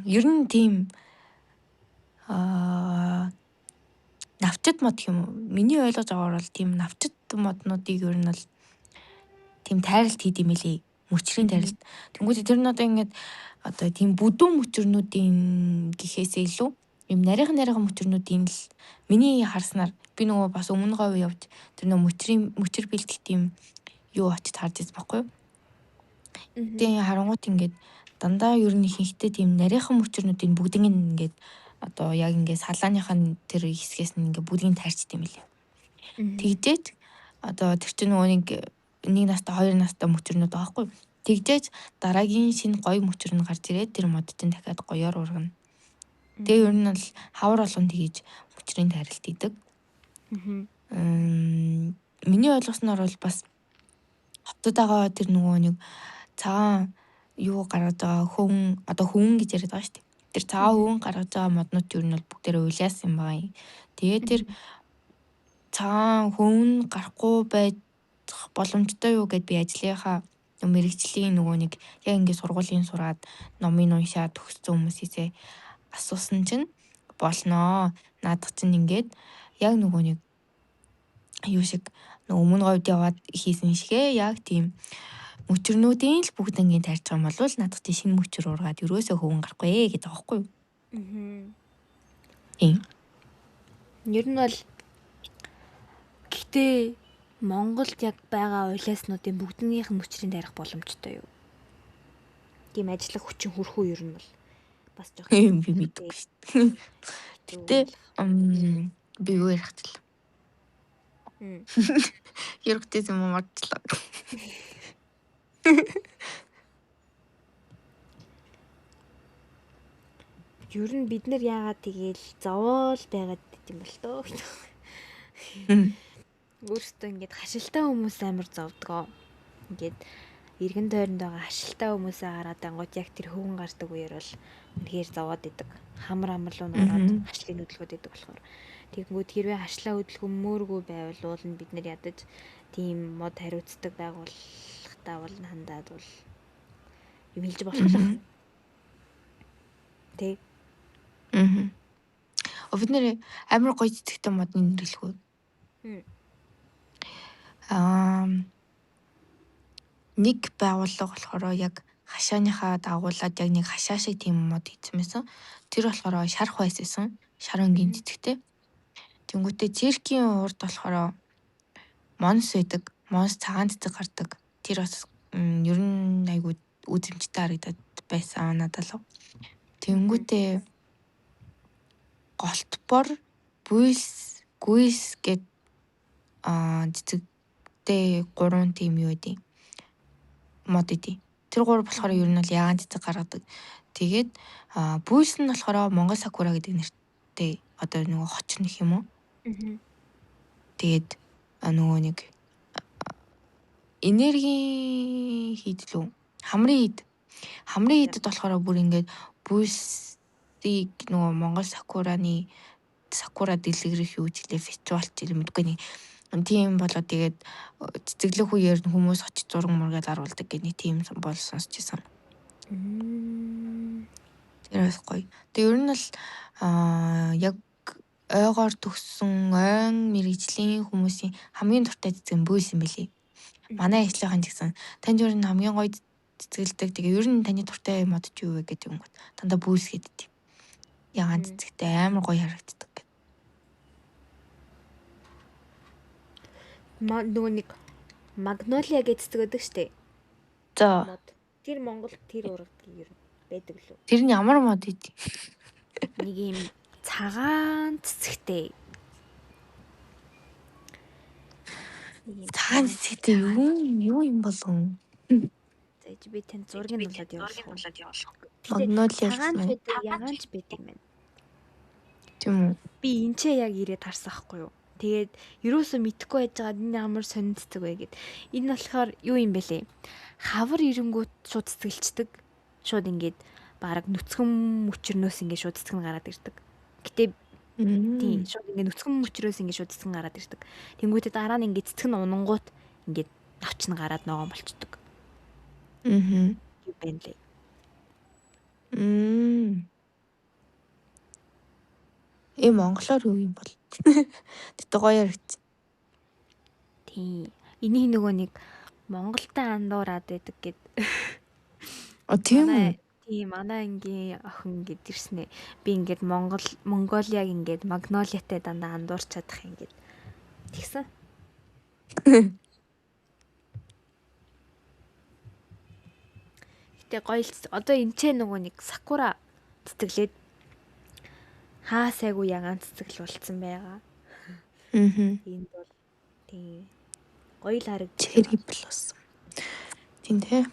Ер нь тийм навчит мод юм уу? Миний ойлгож байгаагаар бол тийм навчит моднуудыг ер нь бол тийм тайралт хийд юм элий. Мөчрийн тайралт. Тэнгүүд тэр нь одоо ингээд одоо тийм бүдүүн мөчрнүүдийн гэхээсээ илүү юм нарийнхан мөчрнүүдийн л миний харснаар би нөгөө бас өмнө говь явж тэр нөгөө мөчр бэлтгэх тийм юу очиж харж байсан байхгүй юу? Тэгээ харангуут ингээд дандаа ер нь ихэнхдээ тийм нарийнхан мөчрнүүдийн бүгдийг ингээд одоо яг ингээд салааныхаа тэр хэсгээс нь ингээд бүгдийг тарьчт юм лээ. Тэгжээж одоо тэр чинь нөгөө нэг настай хоёр настай мөчрнүүд байгаа байхгүй юу? Тэгжээж дараагийн шинэ гоё мөчр нь гарч ирээд тэр мод чинь дахиад гоёор ургана. Тэгээ ер нь бол хавар болгон тгийж мөчрийн тайралт хийдэг. Миний ойлгосноор бол бас хотод байгаа тэр нөгөө нэг цагаан юу гаргаж байгаа хөвөн гэж яриад байгаа шүү дээ. Тэр цагаан хөвөн гаргаж байгаа моднууд ер нь бол бүгдээрээ улаас юм байна. Тэгээ тэр цагаан хөвөн гарахгүй байж боломжтой юу гэд би ажлынхаа мэрэгжлийн нөгөө нэг яг ингэ сургуулийн сураад номын уншаад төгссөн хүмүүсээсээ асуусан чинь болноо. Наадах чинь ингээд яг нөгөө нэг юу шиг нөгөө өмнө говьд яваад хийсэн шигээ яг тийм мөчрнүүдийн л бүгд ингээд тарьж байгаа юм бол наадах чинь шинэ мөчр ургаад ерөөсөө хөвөн гарахгүй гэдэг байгаа байхгүй юу? Ер нь бол гэхдээ Монголд яг байгаа улааснуудын бүгднийх нь мөчрийн тарих боломжтой юу? Тийм ажиллах хүчин хөрхөө ер нь бол бас жоох би мэдгүй шүү дээ. Гэтэ би юу ярих вэ? Ерөгтэй юм модчлаа. Ер нь бид нар яагаад тэгээл зовоол байгаад юм бол тоо. Өөртөө ингээд хашилтаа хүмүүс амар зовдгоо. Ингээд эргэн тойронд байгаа хашилтаа хүмүүсээ хараад ангууд яг тэр хөвгөн гардаг үеэр бол үнэхээр зовоод идэг. Хамар амарлуу нороод хашлын хөдөлгөөд идэг болохоор. Тэгэнгүүт хэрвээ хашлаа хөдөлгөмөөргүй байвал уул нь бид нар ядаж тийм мод хариуцдаг байгууллагатай бол хандаад бол юм хэлж болох. Тэг. Бид нэр амар гоё цэцэгтэй модны нэрлэхүү. Нэг байгууллага болохоор яг хашааныхаа дагуулад яг нэг хашаа шиг тийм мод хийсэн байсан. Тэр болохоор шарх байсан. Шар өнгийн цэцэгтэй. Тэнгүүтээ циркийн урд болохоор монс байдаг. Монс цагаан цэцэг гардаг. Тэр бас ер нь айгуу үзэмжтэй харагдаад байсан надад л. Тэнгүүтээ голтбор гүйс гэд цэцэгтэй 3 тийм юу гэдэг мод идэв. Тэр 3 болохоор ер нь бол ягаан цэцэг гаргадаг. Тэгээд бүйс нь болохоор Монгол сакура гэдэг нэртэй одоо нөгөө хоч нөх юм уу? Тэгээд нөгөө нэг энерги хийдлүү. Хамрын хийдэд болохоор бүр ингээд бүйсийг нөгөө Монгол сакура дэлгэрэх юу жилээ фестивал жилээ мэдгүй нэг тийм болоо тэгээд цэцэглэх үеэр хүмүүс очиж зураг мургаад аруулдаг гэх нэг тийм бол сонсч байсан. Тэрээс гоё. Тэгээ ер нь л яг ойгоор төгссөн ойн мэрэгжлийн хүмүүсийн хамгийн дуртай цэцэг нь бүйс юм билий. Манай ажлынхан гэсэн танд ер нь хамгийн гоё цэцгэлдэг. Тэгээ ер нь таны дуртай мод ч юу вэ гэдэг юм гот. Дандаа бүйс гэдэг. Ягаан цэцэгтэй амар гоё харагддаг. Нөгөө нэг магнолиа гэж цэцэг байдаг штэ. За. Тэр Монголд тэр урагдаг ер нь байдаг лөө. Тэр нь ямар мод идэв? Нэг юм цагаан цэцэгтэй. Цагаан цэцэгтэй юу юм болов? За би тань зургийг болоод явуулах. Магнолиа цагаан цэцэг ягаанч байт юм байна. Тийм үү? Би энэ ч яг ирээд харсан хгүй юу. Тэгээд юусоо мэдхгүй байжгаад энэ ямар сонин цэцэг вэ гэд. Энэ болохоор юу юм бэлээ? Хавар ирэнгүүт шууд цэцгэлцдэг. Шууд ингээд бараг нүцгэн мөчрнөөс ингээд шууд цэцэг нь гараад ирдэг. Гэтэ тийм шууд ингээд нүцгэн мөчрөөс ингээд шууд цэцэг нь гараад ирдэг. Тэнгүүтээ дараа нь ингээд цэцэг нь унгангууд ингээд навч нь гараад ногоон болчдөг. Юу бэ лээ? Монголоор юу юм бол? Тэт гоё яригч. Тийм. Энийг нөгөө нэг Монголтай андуураад байдаг гэд. Тийм үү? Тийм, манай ангийн охин гэд ирсэн ээ. Би ингээд Монголиаг ингээд магнолиатай дандаа андуурч чадах юм гээд. Тэгсэн. Гэтэ гоё л одоо энэ ч нөгөө нэг сакура цэцэглээд хаа сайгүй ягаан цэцэгл болцсон байгаа. Энд бол тийм гоё л харагдаж черри блосsom. Тийм тий.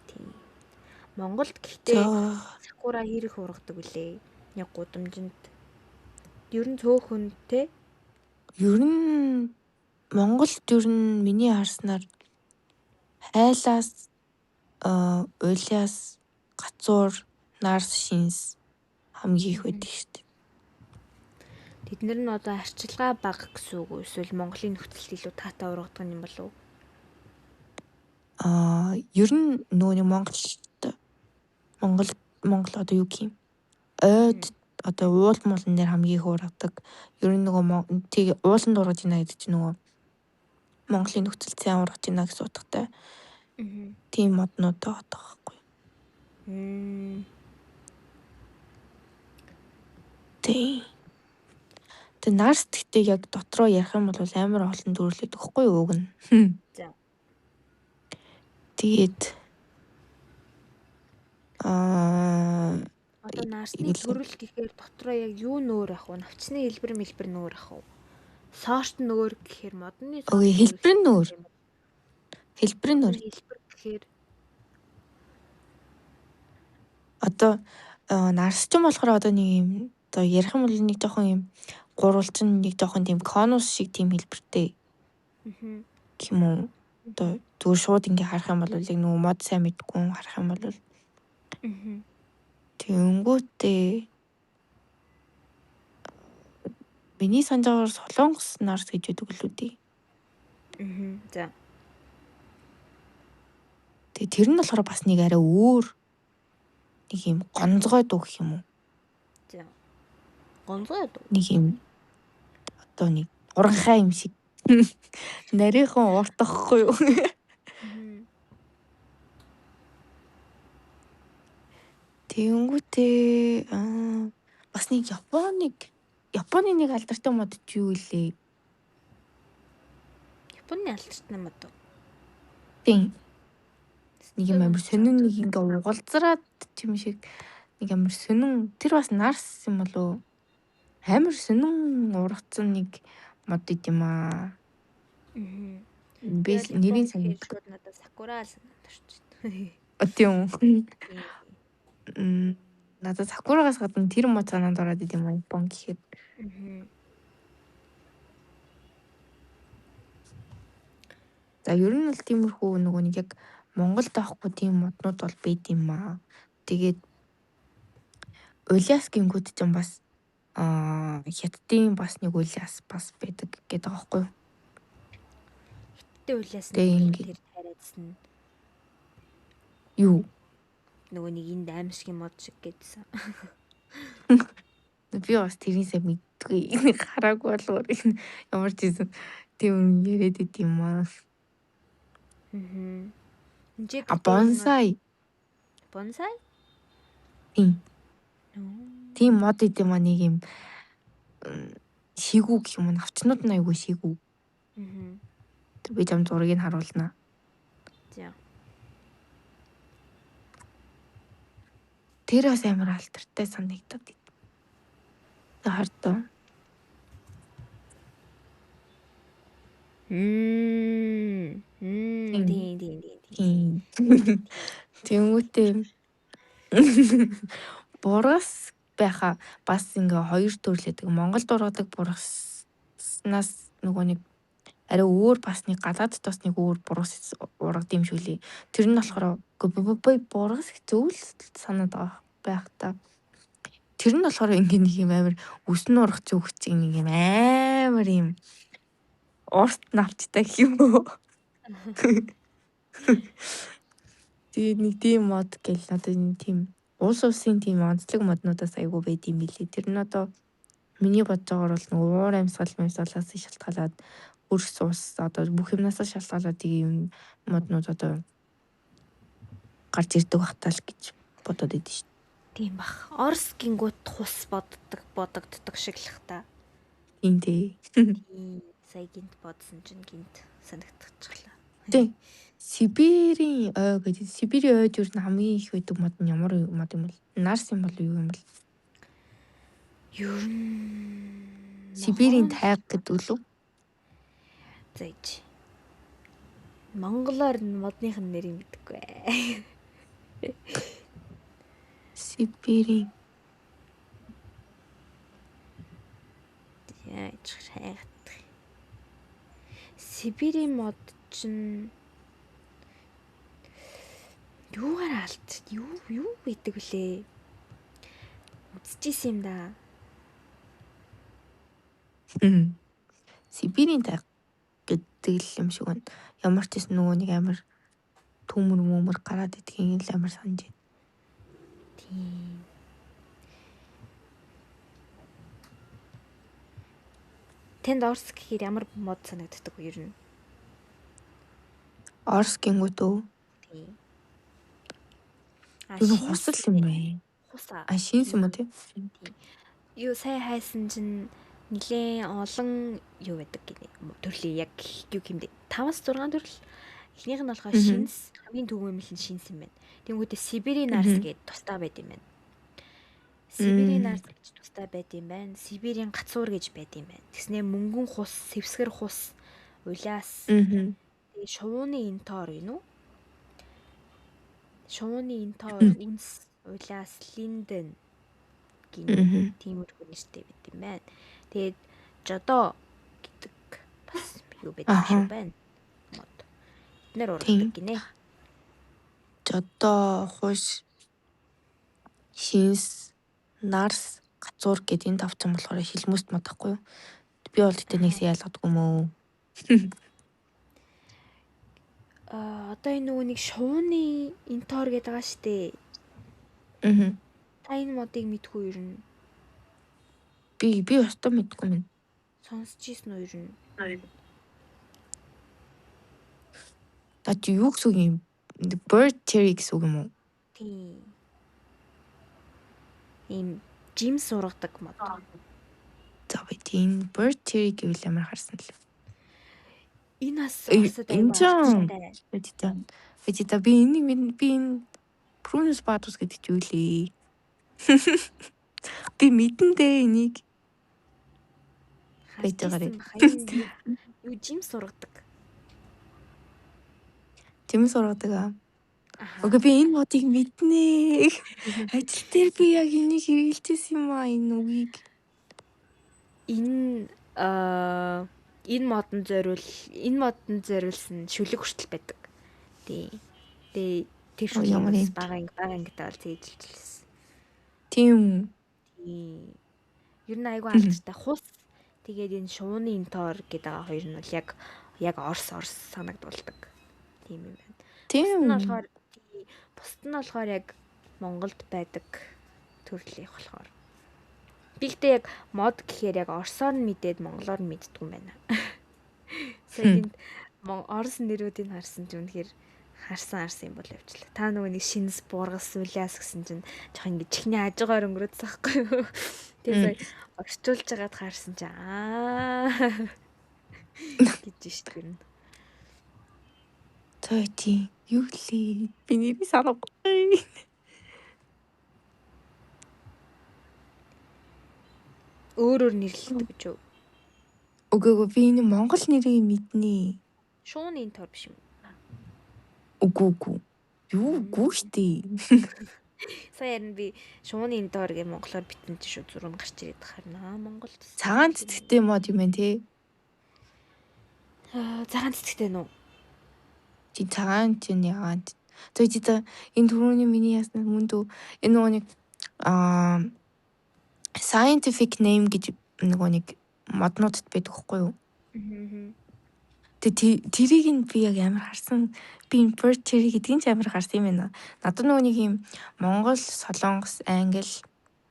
Тийм. Монголд гэхдээ сакура хэрэг ургадаг үлээ. Яг гудамжинд. Ер нь цөөхөн те. Ер нь Монголд ер нь миний харснаар хайлаас уйлаас гацуур нарс шинс хамгийн их байдаг шүү дээ. Тэд нар нь одоо арчилгаа бага гэсэн үг үү? Эсвэл Монголын нөхцөлд илүү таатай ургадаг юм болов уу? Ер нь нөгөө Монгол одоо юу гэх юм? Ойд одоо уул муулан дээр хамгийн их ургадаг. Ер нь нөгөө тийг ууланд ургаж ийна гэдэг чинь нөгөө Монголын нөхцөлд сайн ургаж ийна гэсэн утгатай. Тийм моднууд байгаа байхгүй. Тийм. Тэгээ нарс гэхдээ яг дотроо ярих юм бол амар олон төрлөд өгөхгүй юу уг нь. За. Тэгээд одоо нарсны төрөл гэхээр дотроо яг юу нөөр ах вэ? Навчны хэлбэр нөөр ах уу? Сорт нь өөр гэхээр модны сорт Өө хэлбэр нь өөр. Хэлбэр нь өөр. Хэлбэр гэхээр Одоо нарсчин болохоор одоо нэг юм одоо ярих юм бол нэг жоохон юм гурвалжин нэг жоохон тийм конус шиг тийм хэлбэртэй гэх юм уу. Одоо зүгээр шууд ингээ харах юм бол яг нөгөө мод сайн мэдгүй харах юм бол тэнгүүтээ миний санджаагаар солонгос нарс гэж байдаг л үү. За. Тэгээ тэр нь болохоор бас нэг арай өөр нэг юм гонцгой дуу гэх юм уу. За. Гонцгой дуу. Нэг юм одоо нэг уранхай юм шиг нарийнхан ууртахгүй юу. Тэнгүүтээ бас нэг Японы нэг алдартай мод ч юу илээ. Японы алдартай мод уу? Тийм. Нэг юм амар сонин нэг ингээ угалзраад юм шиг нэг амар сонин тэр бас нарс юм болов. Амар сонин ургацсан нэг мод юм аа. Би нэрийн санагддаг. Надад сакура санагдаж байна. Тийм. Надад сакурагаас гадна тэр мод санаанд ороод идэм юм Япон гэхэд. За ер нь бол тиймэрхүү нөгөө нэг яг Монголд авахгүй тийм моднууд бол байд юм аа. Тэгээд Улиас гингүүд ч юм бас хятадын бас нэг Улиас бас байдаг гэдэг аахгүй юу? Хятадын Улиас нэг тэр тариадсан. Юу? Нөгөө нэг энд аимшигын мод шиг гэдсэн. Би бас тэрнээсээ мэдгүй. Хараагүй болоор ямар ч юм тийм яриад идэм юм аа. Бонсай. Бонсай? Тийм мод идэм аа нэг юм шигүү гэх юм уу навчнууд нь айгүй шигүү. Би зам зургийг харуулнаа. За. Тэр бас амар алдартай санагдаад байна. Хардаа. Тэнгүүтээ бургас байха бас ингээ хоёр төрлөдөг. Монголд ургадаг бургаснаас нөгөө нэг арай өөр бас нэг гадаадд бас нэг өөр бургас ургад юм шиг лээ. Тэр нь болохоор бургас зөв л санаад байх та. Тэр нь болохоор ингээ нэг юм амар өснө ургах зүгч нэг юм амар юм урт навчтай гэх юм уу. Тэгээд нэг тийм мод гэл надад нэг тийм улс улсын тийм онцлог моднуудаас айгүй байд юм билий. Тэр нь одоо миний бодож байгаагаар бол нэг уур амьсгалаас шалтгаалаад өрс ус одоо бүх юмнаас шалтгаалаад тийм моднууд одоо гарч ирдэг бахтал гэж бодоод идэв шүү. Тийм бах. Орс гингүүт хус бодогддог шиг л та. Тийм дээ. Сая гинт бодсон чинь гинт санагдчихлаа. Тийм. Сибирийн ой гэдэг. Сибирийн ойд юу н хамгийн их байдаг мод нь ямар мод юм бол? Нарс юм бол юу юм бол? Юу н Сибирийн тайг гэдэг үү? Зайж. Монголоор модных нь нэрийг мэдгүй. Сибирийн. Яаж хайгт. Сибирийн мод чинь юугаар алт юу гэдэг вүлээ? Үзчихсэн юм да. Сибирийн тайг гэдэг л юм шиг байна. Ямар ч гэсэн нөгөө нэг амар төмөр гараад идэх л амар санаж байна. Тийм. Тэнд Орс гэхээр ямар мод санагддаг вэ ер нь? Орс гингүүд үү? Тийм. Энэ хусал юм байна. Хусаа. Шинс юм уу тийм? Юу сая хайсан чинь нилээн олон юу байдаг гинэ. Төрлийн яг юу гэмдэ 5-6 төрөл. Эхнийх нь болохоор шинс, хамгийн түгээмэл нь шинс юм байна. Тэнгүүдээ Сибирийн нарс гэдэг тусдаа байд юм байна. Сибирийн нарс гэж тустай байд юм байна. Сибирийн гацуур гэж байд юм байна. Тэгснээ мөнгөн хус, сэвсгэр хус, улаас тэгээ шувууны интоор гинүү. Шувууны интоор үнс, улаас линден гинүү. Тиймэрхүү нэртэй байд юм байна. Тэгээд жодоо гэдэг бас юу байдаг шүү байна. Мод. Эднэр ургадаг гинэ. Жодоо, хуш, шинс, нарс, гацуур гэдэг энэ тавцсан болохоор шилмүст модахгүй юу? Би бол тэгтээ нэгсээ ялгадгүй мөө. Одоо энэ нөгөө нэг шувууны интоор гэдэг байгаа штэ. Та энэ модыг мэдгүй юу юм? Би өстө мэдгүй мэн. Сонсч ийсэн үү юм? Та юу гэсэн юм? Bird cherry гэсэн үг юм уу? Тийм. Ийм жим сургадаг мод. За би тийм bird cherry гэвэл ямар харсан л. Энэ бас Оросд аяа. Ведита би энэ Prunus Batus гэдэг ч юу лээ. Би мэдэн дээ энийг. Хайтагарыг. Юу жим сургадаг. Жим сургадаг аа. Окей би энэ модыг мэднэ. Ажил дээр би яг энийг хэлчихсэн юм аа энэ үгийг. Энэ модон зориулсан шүлэг хүртэл байдаг. Тэгээ тэр шүлэг бага ингээд бол зээжилжлээсэн. Тийм. Ер нь айгүй алдартай хус. Тэгээд энэ шувууны интоор гэдэг хоёр нь бол яг Орос санагдуулдаг. Тийм юм байна. Тийм. Бусд нь болохоор яг Монголд байдаг төрлийнх болохоор. Би гэдэг яг мод гэхээр яг Оросоор нь мэдээд Монголоор нь мэддэг юм байна. Саяд Орос нэрүүдийг харсан ч үнэхээр харсан юм бол явчлаа. Та нөгөө нэг шинэс буургас үлэс гэсэн чинь жоох ингэ чихний хажуугаар өнгөрөөдсөн байхгүй юу? Тэгээ орчуулж байгаад харсан чинь гэж шүү дээ. Тойти юу лээ? Би нэрийг санахгүй. Өөрөөр нэрлэдэг гэж үү? Үгүй би энэ Монгол нэрийг мэднэ. Шууны интоор биш юм. Үгүй. Юу гүйтэй. Сая ярина би шууны интоор гэх монголоор битэн ч шүү зураг гарч ирээд харна. Монголд цагаан цэцэгтэй мод юм байна те. Цагаан цэцэгтэй нүү? Чи цагаан чинь яагаад? Тэгээд энэ түрүүний миний ясна мөндөө энэ нөгөө нэг scientific name гэж нөгөө нэг моднуудад байдаг хгүй юу? Тэгээд тэрийг нь би яг амар харсан. Би энэ bird cherry гэдгийг ч амар харсан юм байна. Надад нөгөө нэг юм Монгол, Солонгос, Англи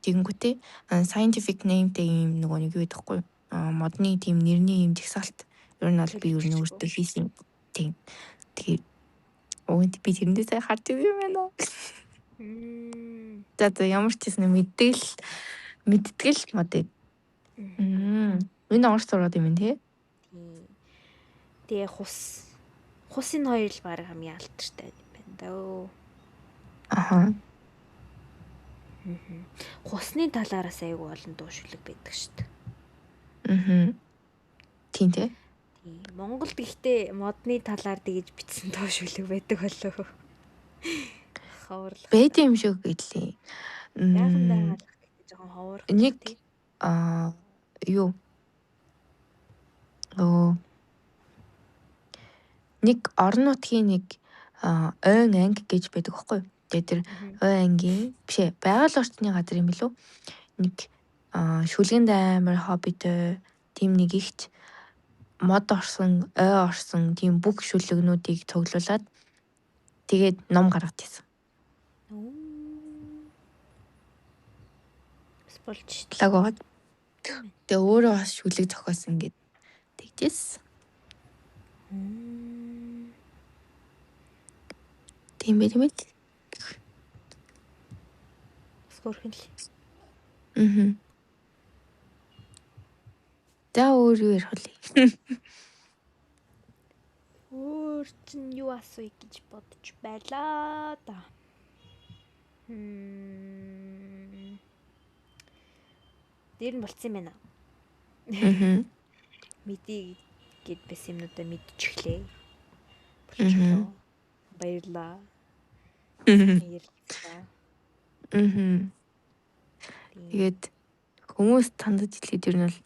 тэгэнгүүтээ scientific nameтэй юм нөгөө нэг юу байдаг хгүй юу? Модны тийм нэрний юм жагсаалт. Ер нь бол би өөртөө хийсэн. Тийм. Тэгээд би тэрэндээ сайн харж байгаа юм байна. За ямар ч юм мэддэг л мод. Энэ Орос сураад юм тий? Тэгээ хусын хоёр л баг хамгийн алдартай юм байна даа. Аха. Хусны талаараас айгүй олон дуу шүлэг байдаг шүү дээ. Тийм тий. Монголд гэхдээ модны талаар тэгж бичсэн дуу шүлэг байдаг болов. Ховорлох. Байд юм шиг гэлээ. Яахандаа жоохон ховорлох. Нэг юу нэг орон нутгийн нэг ойн анги гэж байдаг байхгүй юу? Тэгээд тэр ойн ангийн бишээ байгаль орчны газар юм билүү? Нэг шүлгэнд амар хоббитой тийм нэг ихч мод орсон, орсон тийм бүх шүлэгнүүдийг цуглуулад тэгээд ном гаргаж ирсэн. Болж лагоод тэгээ өөрөө бас шүлэг зохиосон гэд тэгжээс. Тийм байх юм л. Скорхэн л. За өөр юу ярих вэ? Өөр чинь юу асууя гэж бодож байлаа да. Тэр нь болцсон юм байна. Мэдээ гэд байсан юмнуудаа мэдчихлээ. Болчихлоо. Баярлаа. Баярлалаа. Тэгээд хүмүүс тандаж хэлэхэд ер нь бол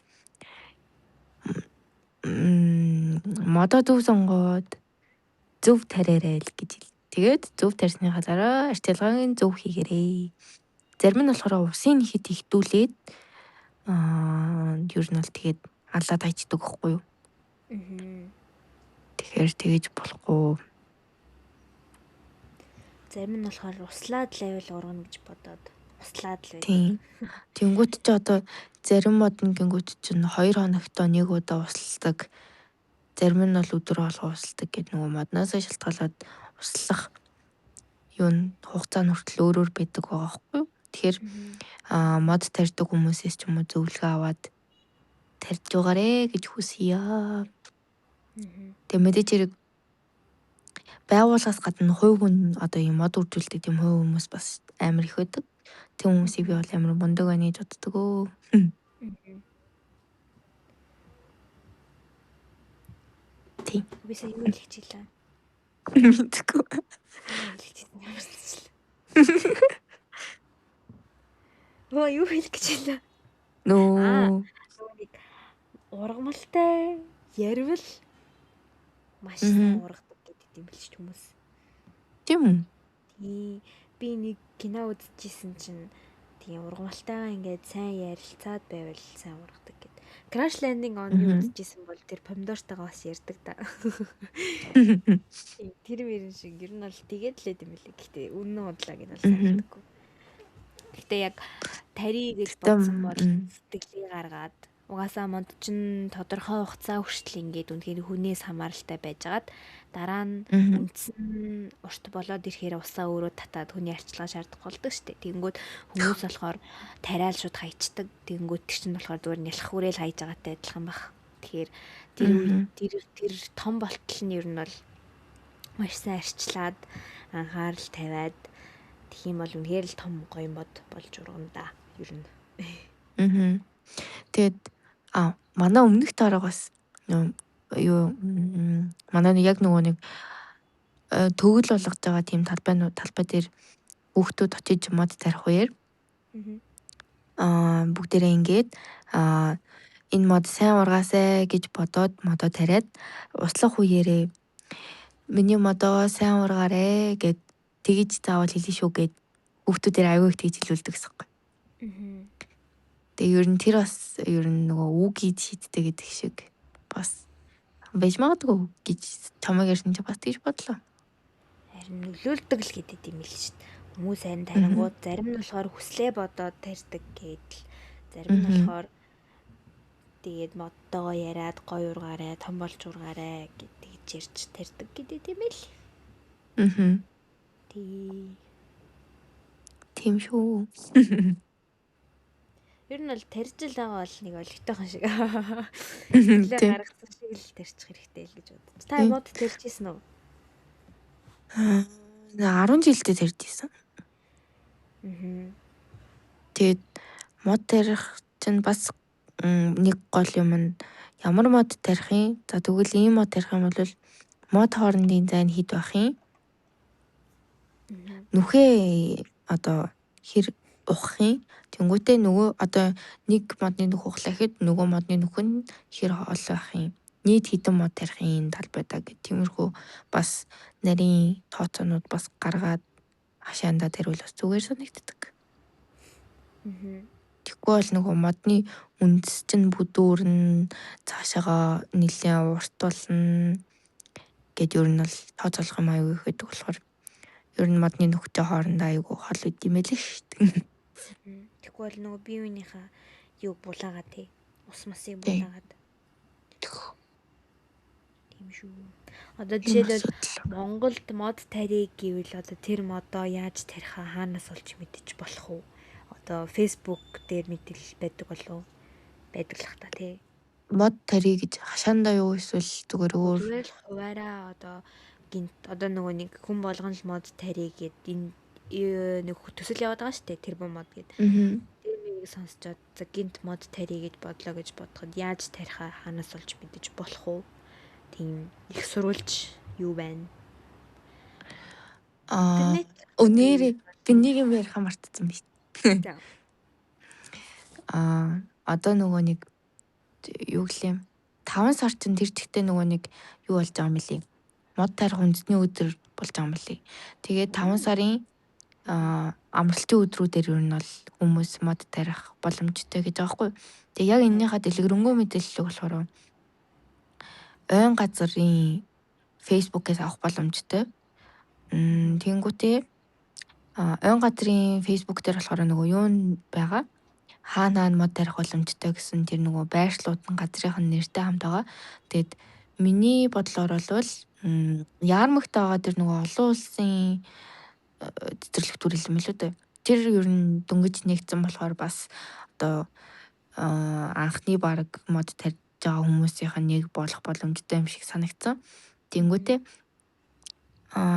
модоо зөв сонгоод зөв тараарай л гэж хэл. Тэгээд зөв тарьсныхаа дараа арчилгааг зөв хийгээрэй. Зарим нь болохоор усын хит ихтүүлээд ер нь бол тэгээд алаад хайчдаг байхгүй юу? Тэгэхээр тэгэж болохгүй. Зарим нь болохоор услаад левел ургана гэж бодоод услаад л байдаг. Тийм. Тэнгүүт ч одоо зарим модны гингүүт чинь 2 хоногт нэг удаа усалдаг. Зарим нь бол өдөр болго усалдаг гэдэг нөгөө модноос шалтгаалаад услах юу хугацаа нь хүртэл өөр байдаг байгаа байхгүй юу? Тэгэхээр мод тарьдаг хүмүүсээс ч юм уу зөвлөгөө аваад тарьж байгаарэ гэж хүсье. Тэгээ мэдээж хэрэг байгууллагаас гадна хувь хүн одоо юм мод үржүүлдэг тийм хувь хүмүүс бас амар их байдаг. Тийм хүмүүсийг би бол амар мундаг байна гэж боддог өө. Тийм. Би сая юу хэлчихлээ. Мэдгүй. Юу хэлэх гэж хэлээ. Нөө. Ургамалтай ярил маш сайн ургадаг гэдэг юм биш хүмүүс. Тийм үү? Тий. Би нэг кино үзчихсэн чинь тийм ургамалтайгаа ингээд сайн ярилцаад байвал сайн ургадаг гэд. Crash Landing on You үзчихсэн бол тэр помидортойгоо бас ярьдаг да. Тэр мөрөн шиг ер нь бол тэгээд л юм билээ. Гэхдээ үнэн удлаа гэж бол санагдаггүй. Гэхдээ яг тари гэж бодсон бол сэтгэлийг гаргаад угаасаа мод чинь тодорхой хугацаа хүртэл ингээд үнэхээр хүнээс хамааралтай байжгаад дараа нь үндсэн урт болоод ирэхээр усаа өөрөө татаад хүний арчилгаа шаардах болдог штеп. Тэнгүүд хүмүүс болохоор тариал шууд хайчдаг. Тэнгүүд тэр чинь болохоор зүгээр нялх хүрээл хайж байгаатай адилхан баг. Тэгэхээр тэр том болтол нь ер нь бол маш сайн арчлаад анхаарал тавиад тэгэх юм бол үнэхээр л том гоё мод болж ургана да. Ер нь. Тэгээд манай өмнөх дараагаас юу манай яг нөгөө нэг төгөл болгож байгаа тийм талбай дээр хүүхдүүд очиж мод тарих үеэр бүгдээрээ ингээд энэ мод сайн ургаасай гэж бодоод модоо тариад услах үеэрээ миний модоо сайн ургаарэ гэд тэгж заавал хэлээ шүү гэд хүүхдүүдээр аягүй их тэгж хэлүүлдэг гэсэн. Тэгээ ер нь тэр бас ер нь нөгөө үгийг шийддэг гэдэг шиг бас байж магадгүй гэж чамайг ярьсан чи бас тэгж бодлоо. Харин нөлөөлдөг л гэдэг юм л шүү дээ. Хүмүүс харин тарингууд зарим нь болохоор хүслээ бодоод тарьдаг гэдэл. Зарим нь болохоор тэгээд модтойгоо яриад гоё ургаарай, том болж ургаарай гэдэг ярьж тарьдаг гэдэг юм л. Тийм шүү. Ер нь бол тарьж л байгаа бол нэг олигтойхон шиг. Нэлээ гаргацсан шиг л тарьчих хэрэгтэй л гэж бодож. Та мод тарьжсэн үү? 10 жилдээ тарьжсэн. Тэгээд мод тарих чинь бас нэг гол юм нь ямар мод тарих юм? За тэгвэл ийм мод тарих юм бол мод хоорондын зайн хэд байх юм? Нүхээ одоо хэр ухах юм? Тэнгүүтээ нөгөө одоо нэг модны нүх ухлахад нөгөө модны нүх нь хэр хоол байх юм? Нийт хэдэн мод тарих юм талбайдаа гэх тиймэрхүү бас нарийн тооцоонууд бас гаргаад хашаандаа тариул бас зүгээр санагддаг. Тэгэхгүй бол нөгөө модны үндэс чинь бүдүүрн цаашаага нэлээд урт болно гэд ер нь бол тооцоолох юм аягүй их байдаг болохоор ер нь модны нүхтэй хоорондоо аягүй хол үт юм л шүү дээ. Тэгэхгүй бол нөгөө бие биенийхээ юу булаагаад тий. Ус масыг булаагаад. Тийм шүү. Одоо жишээлбэл Монголд мод тарих гэвэл одоо тэр модоо яаж тарихаа хаанаас олж мэдчих болох уу? Одоо Facebook дээр мэдээлэл байдаг болов уу? Байдаг л та тий. Мод тарих гэж хашаандаа юу эсвэл зүгээр өөр хуваараа одоо нөгөө нэг хүн болгон л мод тарих гэд энэ нэг төсөл яваад байгаа шүү дээ. Тэр мод гэд. Тэр энийг сонсчод за гинт мод тарья гэж бодлоо гэж бодоход яаж тарихаа хаанаас олж мэдэж болох уу? Тийм их сурвалж юу байна? Интернет Өнөөдөр би нэг юм ярих мартсан биш. за Одоо нөгөө нэг юу гэлээ 5 сар чинь тэр чигтээ нөгөө нэг юу болж байгаа юм бэлээ. Мод тарих үндэсний өдөр болж байгаа юм бэлээ. Тэгээд 5 сарын амралтын өдрүүдээр ер нь бол хүмүүс мод тарих боломжтой гэж байгаа хгүй. Тэгээ яг энэнийхээ дэлгэрэнгүй мэдээлэл болохоор ойн газрын фэйсбүүкээс авах боломжтой. Тэнгүүтээ ойн газрын фэйсбүүк дээр болохоор нөгөө юу байгаа хаанаа мод тарих боломжтой гэсэн тэр нөгөө байршлууд нь газрынх нь нэртэй хамт байгаа. Тэгэд миний бодлоор бол яармагт байгаа тэр нөгөө олон улсын цэцэрлэг төрөл юм л үү. Тэр ер нь дөнгөж нэгдсэн болохоор бас одоо анхны баг мод тарьж байгаа хүмүүсийнх нь нэг болох боломжтой юм шиг санагдсан. Тэнгүүтээ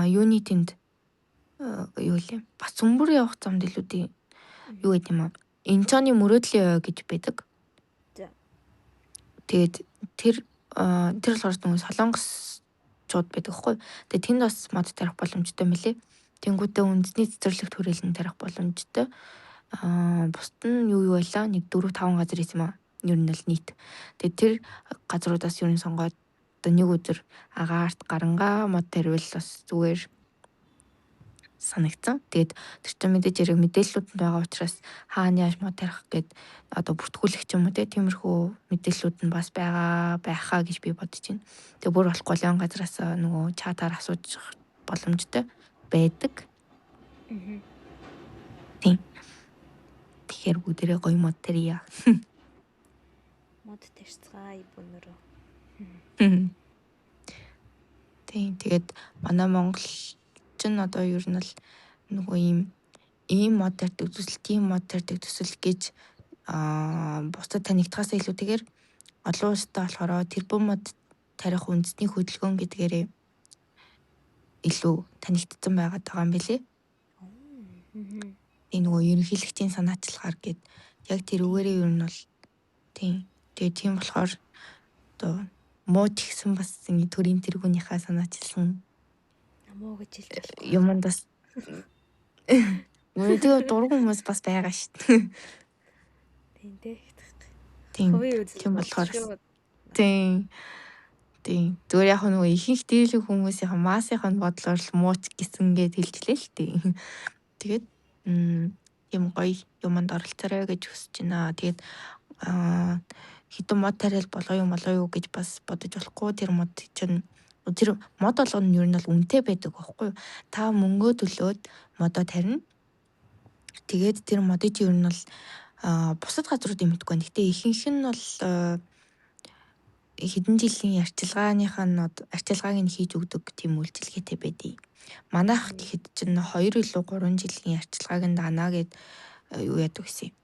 юуны тэнд юу лээ бас сүмбэр явах замд илүү юу гэдэг юм аа Инчоны мөрөөдлийн ой гэж байдаг. Тэгээд тэр болохоор нөгөө солонгосчууд байдаг хгүй. Тэгээд тэнд бас мод тарих боломжтой мөлий. Тэнгүүтээ үндэсний цэцэрлэг төрөлн тарих боломжтой. Бусд нь юу байлаа? Нэг 4-5 газар юм аа. Ер нь л нийт. Тэгээд тэр газруудаас ер нь сонгоод одоо нэг өдөр агаарт гарангаа мод таривал бас зүгээр санагдсан. Тэгээд тэр чинь мэдээж яг мэдээллүүд нь байгаа учраас хаана яаж мод тарих гэд одоо бүртгүүлэх юм уу тиймэрхүү мэдээллүүд нь бас байхаа гэж би бодож байна. Тэгээд бүр болохгүй л газраас нөгөө чатаар асууж боломжтой байдаг. Тийм. Тэгэхээр бүгдээрээ гоё мод тарья. мод тарьцгаая бүүнөрөө. Тийм. Тэгээд манай Монгол чинь одоо ер нь л нөгөө ийм мод тарьдаг төсөл, тийм мод тарьдаг төсөл гэж бусдад танигдахаас илүүтэйгээр олон улстай болохоор тэрбум мод тарих үндэсний хөдөлгөөн гэдгээрээ илүү танигдсан байгаад байгаа юм билээ. Энэ нөгөө ерөнхийлөгчийн санаачлагаар гээд яг тэр үгээрээ ер нь бол тийм. Тэгээд тийм болохоор одоо мод гисэн бас төрийн тэргүүнийхээ санаачилсан муу гэж хэлж байна. юмд бас нөгөө дургуун хүмүүс бас байгаа шүү дээ. Тийм дээ. Тийм болохоор тийм зүгээр яг нөгөө ихэнх дийлэн хүмүүсийн маасынх нь бодлоор л мууч гисэн гэж хэлжлээ л дээ. Тэгээд юм гоё юмд оролцоорой гэж хүсэж байна. Тэгээд хитэн мод тариал болоо юу гэж бас бодож болохгүй. Тэр мод чинь тэр мод болгоно нь ер нь бол үнэтэй байдаг байхгүй юу? Та мөнгөө төлөөд модоо тарина. Тэгээд тэр модыг чи ер нь бол бусад газруудын мэдгүй байна. Гэтэ ихэнх нь бол хэдэн жилийн арчилгааг нь хийж өгдөг тийм үйлчилгээтэй байдیں۔ Манайх гэхэд чинь 2 илүү 3 жилийн арчилгааг нь даана гэд юу яадаг гэсэн.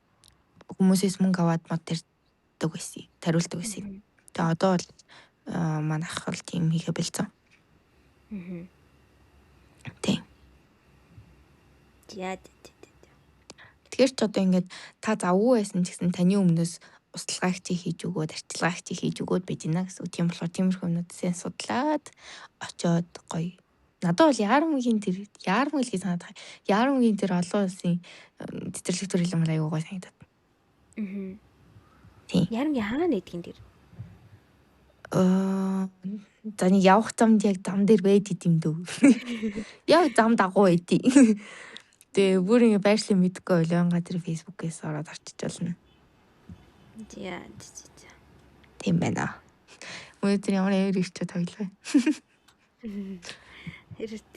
Хүмүүсээс мөнгө аваад мод тарьдаг гэсэн. Тариулдаг гэсэн. Тэгээ одоо бол манайх бол тийм хийхэ бэлцэн. Тийм. Яа. Тэгэхээр ч одоо ингээд та завгүй байсан ч гэсэн таны өмнөөс усталгаагч хийж өгөөд, арчилгаагч хийж өгөөд байж гинэ гэсэн. Тийм болохоор тиймэрхүү юмнуудыг судлаад очоод гоё. Надад бол яармгийн гэж санаад байгаа. Яармгийн тэр олон улсын цэцэрлэг төрөл юм аягүй гоё санагдаад. Тийм. Яармгийн хаана нэгдгэн тэр? Заны явах замд яг зам дээр байд идэм дөө. Яг зам дагуу байдий. Тэгээ бүр ингэ байршлыг мэдгүй ойлон газар фэйсбүүкээс ороод орчиж болно. Яа. Тийм байна. Өнөөдөр ямар ирч тоглоо. Хэрэг.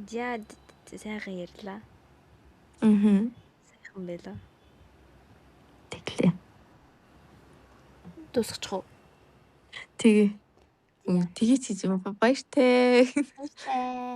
Яа сайхан ярьлаа. Сайхан байлаа. Тэглээ. Дуусчих уу? Тэгээ. Тэгээ чи баяртай. Баяртай.